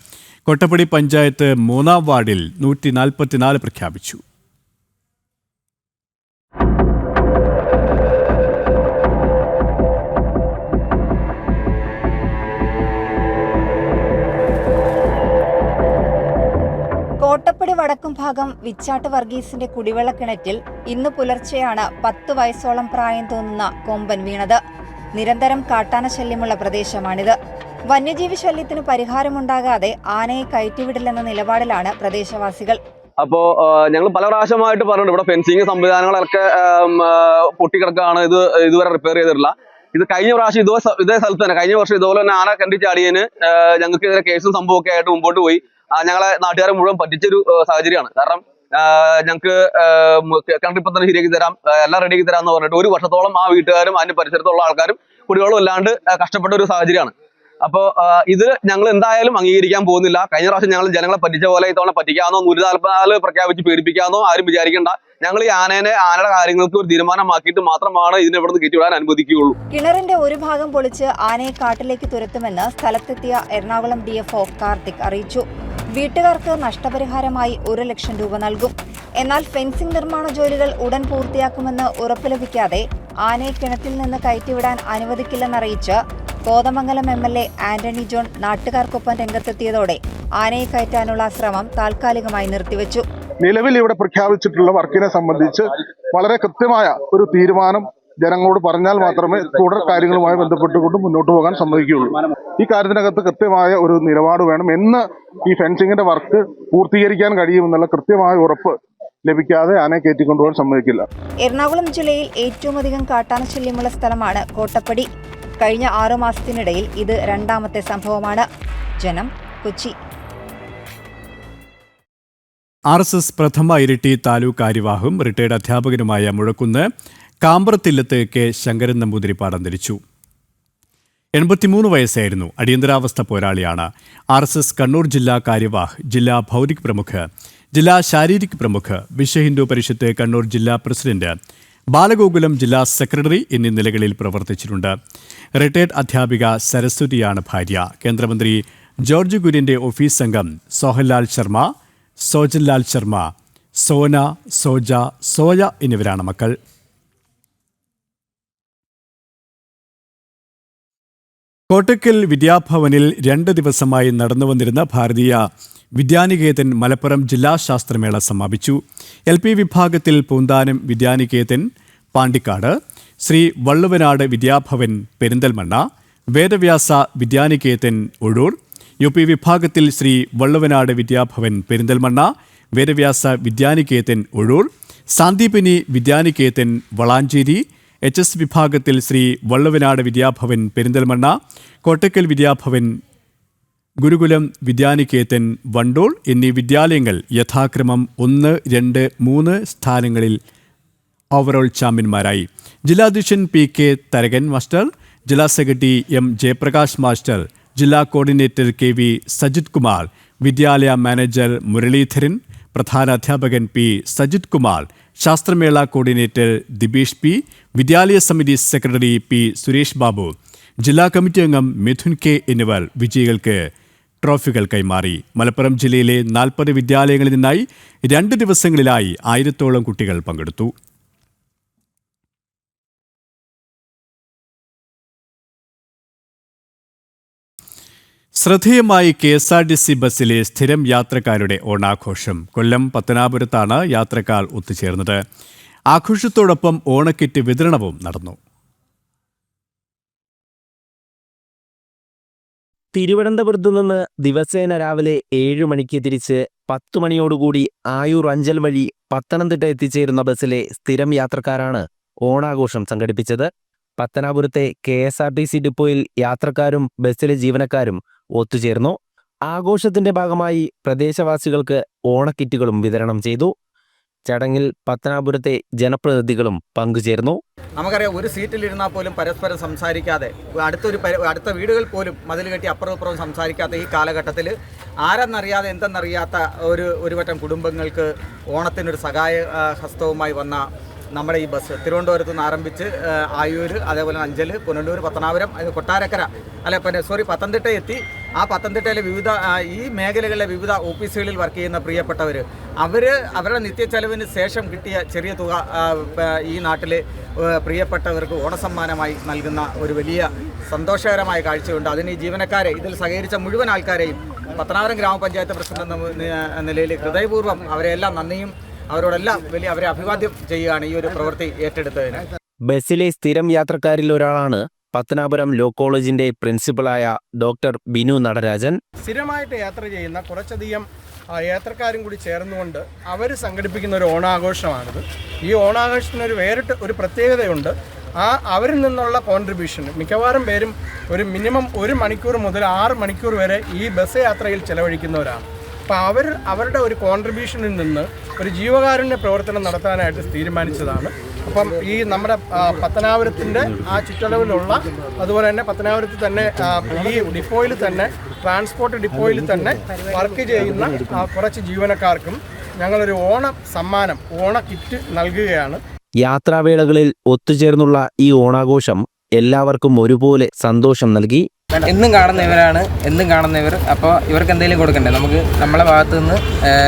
കോട്ടപ്പടി പഞ്ചായത്ത് 3-ാം വാർഡിൽ 144 പ്രഖ്യാപിച്ചു. കോട്ടപ്പടി വടക്കും ഭാഗം വിച്ചാട്ട് വർഗീസിന്റെ കുടിവെള്ള കിണറ്റിൽ ഇന്ന് പുലർച്ചെയാണ് 10 വയസ്സോളം പ്രായം തോന്നുന്ന കൊമ്പൻ വീണത്. നിരന്തരം കാട്ടാന ശല്യമുള്ള പ്രദേശമാണിത്. വന്യജീവി ശല്യത്തിന് പരിഹാരമുണ്ടാകാതെ ആനയെ കയറ്റിവിടില്ലെന്ന നിലപാടിലാണ് പ്രദേശവാസികൾ. അപ്പോൾ ഞങ്ങൾ പല പ്രാവശ്യമായിട്ട് പറഞ്ഞിട്ടുണ്ട്, ഇവിടെ ഫെൻസിങ് സംവിധാനങ്ങളൊക്കെ പൊട്ടിക്കിടക്കുകയാണ്, ഇതുവരെ റിപ്പയർ ചെയ്തിട്ടില്ല. ഇത് കഴിഞ്ഞ പ്രാവശ്യം ഇതേ സ്ഥലത്ത് തന്നെ കഴിഞ്ഞ വർഷം ഇതുപോലെ തന്നെ ആന കണ്ടി ചാടിയതിന് ഞങ്ങൾക്ക് ഇതിലെ കേസും സംഭവമൊക്കെ ആയിട്ട് മുമ്പോട്ട് പോയി. ഞങ്ങളെ നാട്ടുകാരെ മുഴുവൻ പറ്റിച്ചൊരു സാഹചര്യമാണ്. കാരണം ഞങ്ങൾക്ക് കിണറിപ്പം തന്നെ ശരിയാക്കി തരാം, എല്ലാം റെഡിയാക്കി തരാം എന്ന് പറഞ്ഞിട്ട് 1 വർഷത്തോളം ആ വീട്ടുകാരും അതിന്റെ പരിസരത്തുള്ള ആൾക്കാരും കുടിവെള്ളം ഇല്ലാണ്ട് കഷ്ടപ്പെട്ട ഒരു സാഹചര്യമാണ്. അപ്പോൾ ഇത് ഞങ്ങൾ എന്തായാലും അംഗീകരിക്കാൻ പോകുന്നില്ല. കഴിഞ്ഞ പ്രാവശ്യം ഞങ്ങൾ ജനങ്ങളെ പറ്റിച്ച പോലെ ഇത്തവണ പറ്റിക്കാന്നോ 144 പ്രഖ്യാപിച്ച് പേടിപ്പിക്കാന്നോ ആരും വിചാരിക്കേണ്ട. ഞങ്ങൾ ഈ ആനയുടെ കാര്യങ്ങൾക്ക് ഒരു തീരുമാനമാക്കിയിട്ട് മാത്രമാണ് ഇതിനെ ഇവിടെ നിന്ന് കയറ്റിവിടാൻ അനുവദിക്കുകയുള്ളൂ. കിണറിന്റെ ഒരു ഭാഗം പൊളിച്ച് ആനയെ കാട്ടിലേക്ക് തുരത്തുമെന്ന് സ്ഥലത്തെത്തിയ എറണാകുളം DFO കാർത്തിക് അറിയിച്ചു. വീട്ടുകാർക്ക് നഷ്ടപരിഹാരമായി 1 ലക്ഷം രൂപ നൽകും. എന്നാൽ ഫെൻസിംഗ് നിർമ്മാണ ജോലികൾ ഉടൻ പൂർത്തിയാക്കുമെന്ന് ഉറപ്പ് ലഭിക്കാതെ ആനയെ കിണറ്റിൽ നിന്ന് കയറ്റിവിടാൻ അനുവദിക്കില്ലെന്നറിയിച്ച് കോതമംഗലം MLA ആന്റണി ജോൺ നാട്ടുകാർക്കൊപ്പം രംഗത്തെത്തിയതോടെ ആനയെ കയറ്റാനുള്ള ശ്രമം താൽക്കാലികമായി നിർത്തിവെച്ചു. നിലവിൽ ഇവിടെ പ്രഖ്യാപിച്ചിട്ടുള്ള വർക്കിനെ സംബന്ധിച്ച് വളരെ കൃത്യമായ ഒരു തീരുമാനം ജനങ്ങളോട് പറഞ്ഞാൽ മാത്രമേ തുടർ കാര്യങ്ങളുമായി ബന്ധപ്പെട്ടുകൊണ്ട് മുന്നോട്ട് പോകാൻ സമ്മതിക്കുകയുള്ളൂ. ഈ കാര്യത്തിനകത്ത് കൃത്യമായ ഒരു നിലപാട് വേണം. എന്ന് ഈ ഫെൻസിങ്ങിന്റെ വർക്ക് പൂർത്തീകരിക്കാൻ കഴിയുമെന്നുള്ള കൃത്യമായ ഉറപ്പ് ലഭിക്കാതെ ആനയെ കയറ്റിക്കൊണ്ടുപോകാൻ സമ്മതിക്കില്ല. എറണാകുളം ജില്ലയിൽ ഏറ്റവും അധികം കാട്ടാനശല്യമുള്ള സ്ഥലമാണ് കോട്ടപ്പടി. കഴിഞ്ഞ 6 മാസത്തിനിടയിൽ ഇത് 2ാമത്തെ സംഭവമാണ്. ജനം, കൊച്ചി. RSS പ്രഥമ ഇരിട്ടി താലൂക്ക് കാര്യവാഹും റിട്ടയർഡ് അധ്യാപകനുമായ മുഴക്കുന്ന് കാമ്പ്രത്തില്ലത്ത് കെ ശങ്കരൻ നമ്പൂതിരിപ്പാട് അന്തരിച്ചു. 83 വയസ്സായിരുന്നു. അടിയന്തരാവസ്ഥ പോരാളിയാണ്. RSS കണ്ണൂർ ജില്ലാ കാര്യവാഹ്, ജില്ലാ ഭൗതിക് പ്രമുഖ്, ജില്ലാ ശാരീരിക് പ്രമുഖ്, വിശ്വ ഹിന്ദു പരിഷത്ത് കണ്ണൂർ ജില്ലാ പ്രസിഡന്റ്, ബാലഗോകുലം ജില്ലാ സെക്രട്ടറി എന്നീ നിലകളിൽ പ്രവർത്തിച്ചിട്ടുണ്ട്. റിട്ടയർഡ് അധ്യാപിക സരസ്വതിയാണ് ഭാര്യ. കേന്ദ്രമന്ത്രി ജോർജ് കുര്യന്റെ ഓഫീസ് അംഗം സോഹൻലാൽ ശർമ്മ, സോജൻലാൽ ശർമ്മ, സോന, സോജ, സോയ എന്നിവരാണ് മക്കൾ. കോട്ടക്കൽ വിദ്യാഭവനിൽ 2 ദിവസമായി നടന്നുവന്നിരുന്ന ഭാരതീയ വിദ്യാനികേതൻ മലപ്പുറം ജില്ലാ ശാസ്ത്രമേള സമാപിച്ചു. LP വിഭാഗത്തിൽ പൂന്താനം വിദ്യാനികേതൻ പാണ്ടിക്കാട്, ശ്രീ വള്ളുവനാട് വിദ്യാഭവൻ പെരിന്തൽമണ്ണ, വേദവ്യാസ വിദ്യാനികേതൻ ഒഴൂർ. UP വിഭാഗത്തിൽ ശ്രീ വള്ളുവനാട് വിദ്യാഭവൻ പെരിന്തൽമണ്ണ, വേദവ്യാസ വിദ്യാനികേതൻ ഒഴൂർ, സാന്ദീപിനി വിദ്യാനികേതൻ വളാഞ്ചേരി. HS വിഭാഗത്തിൽ ശ്രീ വള്ളുവനാട് വിദ്യാഭവൻ പെരിന്തൽമണ്ണ, കോട്ടക്കൽ വിദ്യാഭവൻ, ഗുരുകുലം വിദ്യാനികേതൻ വണ്ടൂർ എന്നീ വിദ്യാലയങ്ങൾ യഥാക്രമം 1, 2, 3 സ്ഥാനങ്ങളിൽ ഓവറോൾ ചാമ്പ്യന്മാരായി. ജില്ലാധ്യക്ഷൻ PK തരകൻ മാസ്റ്റർ, ജില്ലാ സെക്രട്ടറി M ജയപ്രകാശ് മാസ്റ്റർ, ജില്ലാ കോർഡിനേറ്റർ KV സജിത് കുമാർ, വിദ്യാലയ മാനേജർ മുരളീധരൻ, പ്രധാന അധ്യാപകൻ P സജിത് കുമാർ, ശാസ്ത്രമേള കോർഡിനേറ്റർ ദിബീഷ് P, വിദ്യാലയ സമിതി സെക്രട്ടറി P സുരേഷ് ബാബു, ജില്ലാ കമ്മിറ്റി അംഗം മിഥുൻ K എന്നിവർ വിജയികൾക്ക് ട്രോഫികൾ കൈമാറി. മലപ്പുറം ജില്ലയിലെ 40 വിദ്യാലയങ്ങളിൽ നിന്നായി 2 ദിവസങ്ങളിലായി 1000-ഓളം കുട്ടികൾ പങ്കെടുത്തു. ശ്രദ്ധേയമായി KSRTC ബസ്സിലെ സ്ഥിരം യാത്രക്കാരുടെ ഓണാഘോഷം. കൊല്ലം പത്തനാപുരത്താണ് യാത്രക്കാർ ഒത്തുചേർന്നത്. ആഘോഷത്തോടൊപ്പം ഓണക്കിറ്റ് വിതരണവും നടന്നു. തിരുവനന്തപുരത്തു നിന്ന് ദിവസേന രാവിലെ 7 മണിക്ക് തിരിച്ച് 10 മണിയോടുകൂടി ആയൂർ അഞ്ചൽ വഴി പത്തനംതിട്ട എത്തിച്ചേരുന്ന ബസ്സിലെ സ്ഥിരം യാത്രക്കാരാണ് ഓണാഘോഷം സംഘടിപ്പിച്ചത്. പത്തനാപുരത്തെ KSRTC ഡിപ്പോയിൽ യാത്രക്കാരും ബസ്സിലെ ജീവനക്കാരും ഒത്തുചേർന്നു. ആഘോഷത്തിന്റെ ഭാഗമായി പ്രദേശവാസികൾക്ക് ഓണക്കിറ്റുകളും വിതരണം ചെയ്തു. ചടങ്ങിൽ പത്തനാപുരത്തെ ജനപ്രതിനിധികളും പങ്കുചേർന്നു. നമുക്കറിയാം, ഒരു സീറ്റിലിരുന്നാൽ പോലും പരസ്പരം സംസാരിക്കാതെ, അടുത്ത വീടുകൾ പോലും മതിൽ കെട്ടി അപ്പുറം ഇപ്പുറവും സംസാരിക്കാത്ത ഈ കാലഘട്ടത്തിൽ ആരെന്നറിയാതെ എന്തെന്നറിയാത്ത ഒരു വട്ടം കുടുംബങ്ങൾക്ക് ഓണത്തിനൊരു സഹായ ഹസ്തവുമായി വന്ന നമ്മുടെ ഈ ബസ് തിരുവനന്തപുരത്ത് നിന്ന് ആരംഭിച്ച് ആയൂർ, അതേപോലെ അഞ്ചൽ, പുനലൂർ, പത്തനാപുരം, കൊട്ടാരക്കര പത്തനംതിട്ട എത്തി. ആ പത്തനംതിട്ടയിലെ ഈ മേഖലകളിലെ വിവിധ ഓഫീസുകളിൽ വർക്ക് ചെയ്യുന്ന പ്രിയപ്പെട്ടവർ അവരുടെ നിത്യച്ചെലവിന് ശേഷം കിട്ടിയ ചെറിയ തുക ഈ നാട്ടിലെ പ്രിയപ്പെട്ടവർക്ക് ഓണസമ്മാനമായി നൽകുന്ന ഒരു വലിയ സന്തോഷകരമായ കാഴ്ചയുണ്ട്. അതിന് ഈ ജീവനക്കാരെ, ഇതിൽ സഹകരിച്ച മുഴുവൻ ആൾക്കാരെയും പത്തനാപുരം ഗ്രാമപഞ്ചായത്ത് പ്രസിഡന്റ് എന്ന നിലയിൽ ഹൃദയപൂർവ്വം അവരെല്ലാം നന്ദിയും അവരോടെല്ലാം അവരെ അഭിവാദ്യം ചെയ്യുകയാണ് ഈ ഒരു പ്രവൃത്തി ഏറ്റെടുത്തതിന്. ബസ്സിലെ സ്ഥിരം യാത്രക്കാരിൽ ഒരാളാണ് പത്തനാപുരം ലോ കോളേജിന്റെ പ്രിൻസിപ്പളായ ഡോക്ടർ ബിനു നടരാജൻ. സ്ഥിരമായിട്ട് യാത്ര ചെയ്യുന്ന കുറച്ചധികം യാത്രക്കാരും കൂടി ചേർന്നുകൊണ്ട് അവർ സംഘടിപ്പിക്കുന്ന ഒരു ഓണാഘോഷമാണിത്. ഈ ഓണാഘോഷത്തിന് വേറിട്ട് ഒരു പ്രത്യേകതയുണ്ട്. അവരിൽ നിന്നുള്ള കോൺട്രിബ്യൂഷൻ മിക്കവാറും പേരും ഒരു മിനിമം 1 മണിക്കൂർ മുതൽ 6 മണിക്കൂർ വരെ ഈ ബസ് യാത്രയിൽ ചെലവഴിക്കുന്നവരാണ്. അപ്പോൾ അവരുടെ ഒരു കോൺട്രിബ്യൂഷനിൽ നിന്ന് ഒരു ജീവകാരുണ്യ പ്രവർത്തനം നടത്താനായിട്ട് തീരുമാനിച്ചതാണ്. അപ്പം ഈ നമ്മുടെ പത്തനാപുരത്തിൻ്റെ ആ ചുറ്റളവിലുള്ള, അതുപോലെ തന്നെ പത്തനാപുരത്ത് തന്നെ ഈ ഡിപ്പോയിൽ തന്നെ, ട്രാൻസ്പോർട്ട് ഡിപ്പോയിൽ തന്നെ വർക്ക് ചെയ്യുന്ന കുറച്ച് ജീവനക്കാർക്കും ഞങ്ങളൊരു സമ്മാനം, ഓണ കിറ്റ് നൽകുകയാണ്. യാത്രാവേളകളിൽ ഒത്തുചേർന്നുള്ള ഈ ഓണാഘോഷം എല്ലാവർക്കും ഒരുപോലെ സന്തോഷം നൽകി. എന്നും കാണുന്നവർ, അപ്പോൾ ഇവർക്ക് എന്തെങ്കിലും കൊടുക്കണ്ടേ? നമുക്ക് നമ്മളെ ഭാഗത്തു നിന്ന്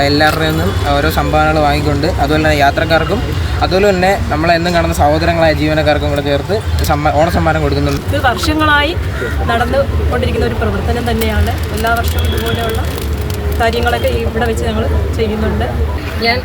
എല്ലാവരുടെയും നിന്നും ഓരോ സംഭാവനകൾ വാങ്ങിക്കൊണ്ട്, അതുപോലെ തന്നെ യാത്രക്കാർക്കും, അതുപോലെ തന്നെ നമ്മളെന്നും കാണുന്ന സഹോദരങ്ങളായ ജീവനക്കാർക്കും കൂടെ ചേർത്ത് ഓണസമ്മാനം കൊടുക്കുന്നുണ്ട്. ഇത് വർഷങ്ങളായി നടന്നുകൊണ്ടിരിക്കുന്ന ഒരു പ്രവർത്തനം തന്നെയാണ്. എല്ലാ വർഷവും ഇതുപോലെയുള്ള കാര്യങ്ങളൊക്കെ ഇവിടെ വെച്ച് ഞങ്ങൾ ചെയ്യുന്നുണ്ട്. ഞാൻ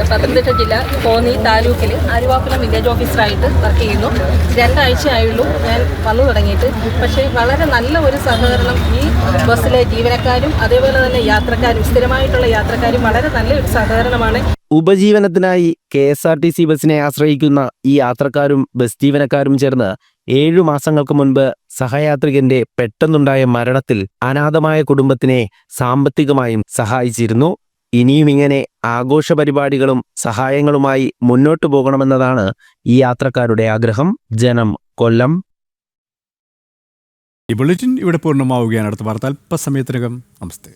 പത്തനംതിട്ട ജില്ല കോന്നി താലൂക്കിൽ ആലുവാപ്പുലം വില്ലേജ് ഓഫീസറായിട്ട് വർക്ക് ചെയ്യുന്നു. 2 ആഴ്ചയായുള്ളൂ ഞാൻ വന്നു തുടങ്ങിയിട്ട്. പക്ഷേ വളരെ നല്ല ഒരു സഹകരണം ഈ ബസ്സിലെ ജീവനക്കാരും അതേപോലെ തന്നെ യാത്രക്കാരും, സ്ഥിരമായിട്ടുള്ള യാത്രക്കാരും വളരെ നല്ലൊരു സഹകരണമാണ്. ഉപജീവനത്തിനായി KSRTC ബസ്സിനെ ആശ്രയിക്കുന്ന ഈ യാത്രക്കാരും ബസ് ജീവനക്കാരും ചേർന്ന് 7 മാസങ്ങൾക്ക് മുൻപ് സഹയാത്രികന്റെ പെട്ടെന്നുണ്ടായ മരണത്തിൽ അനാഥമായ കുടുംബത്തിനെ സാമ്പത്തികമായും സഹായിച്ചിരുന്നു. ഇനിയും ഇങ്ങനെ ആഘോഷ പരിപാടികളും സഹായങ്ങളുമായി മുന്നോട്ടു പോകണമെന്നതാണ് ഈ യാത്രക്കാരുടെ ആഗ്രഹം. ജനം, കൊല്ലം. ഈ ബുള്ളറ്റിൻ ഇവിടെ പൂർണ്ണമാവുകയാണ്. അടുത്ത വാർത്ത അല്പസമയത്തിനകം. നമസ്തേ.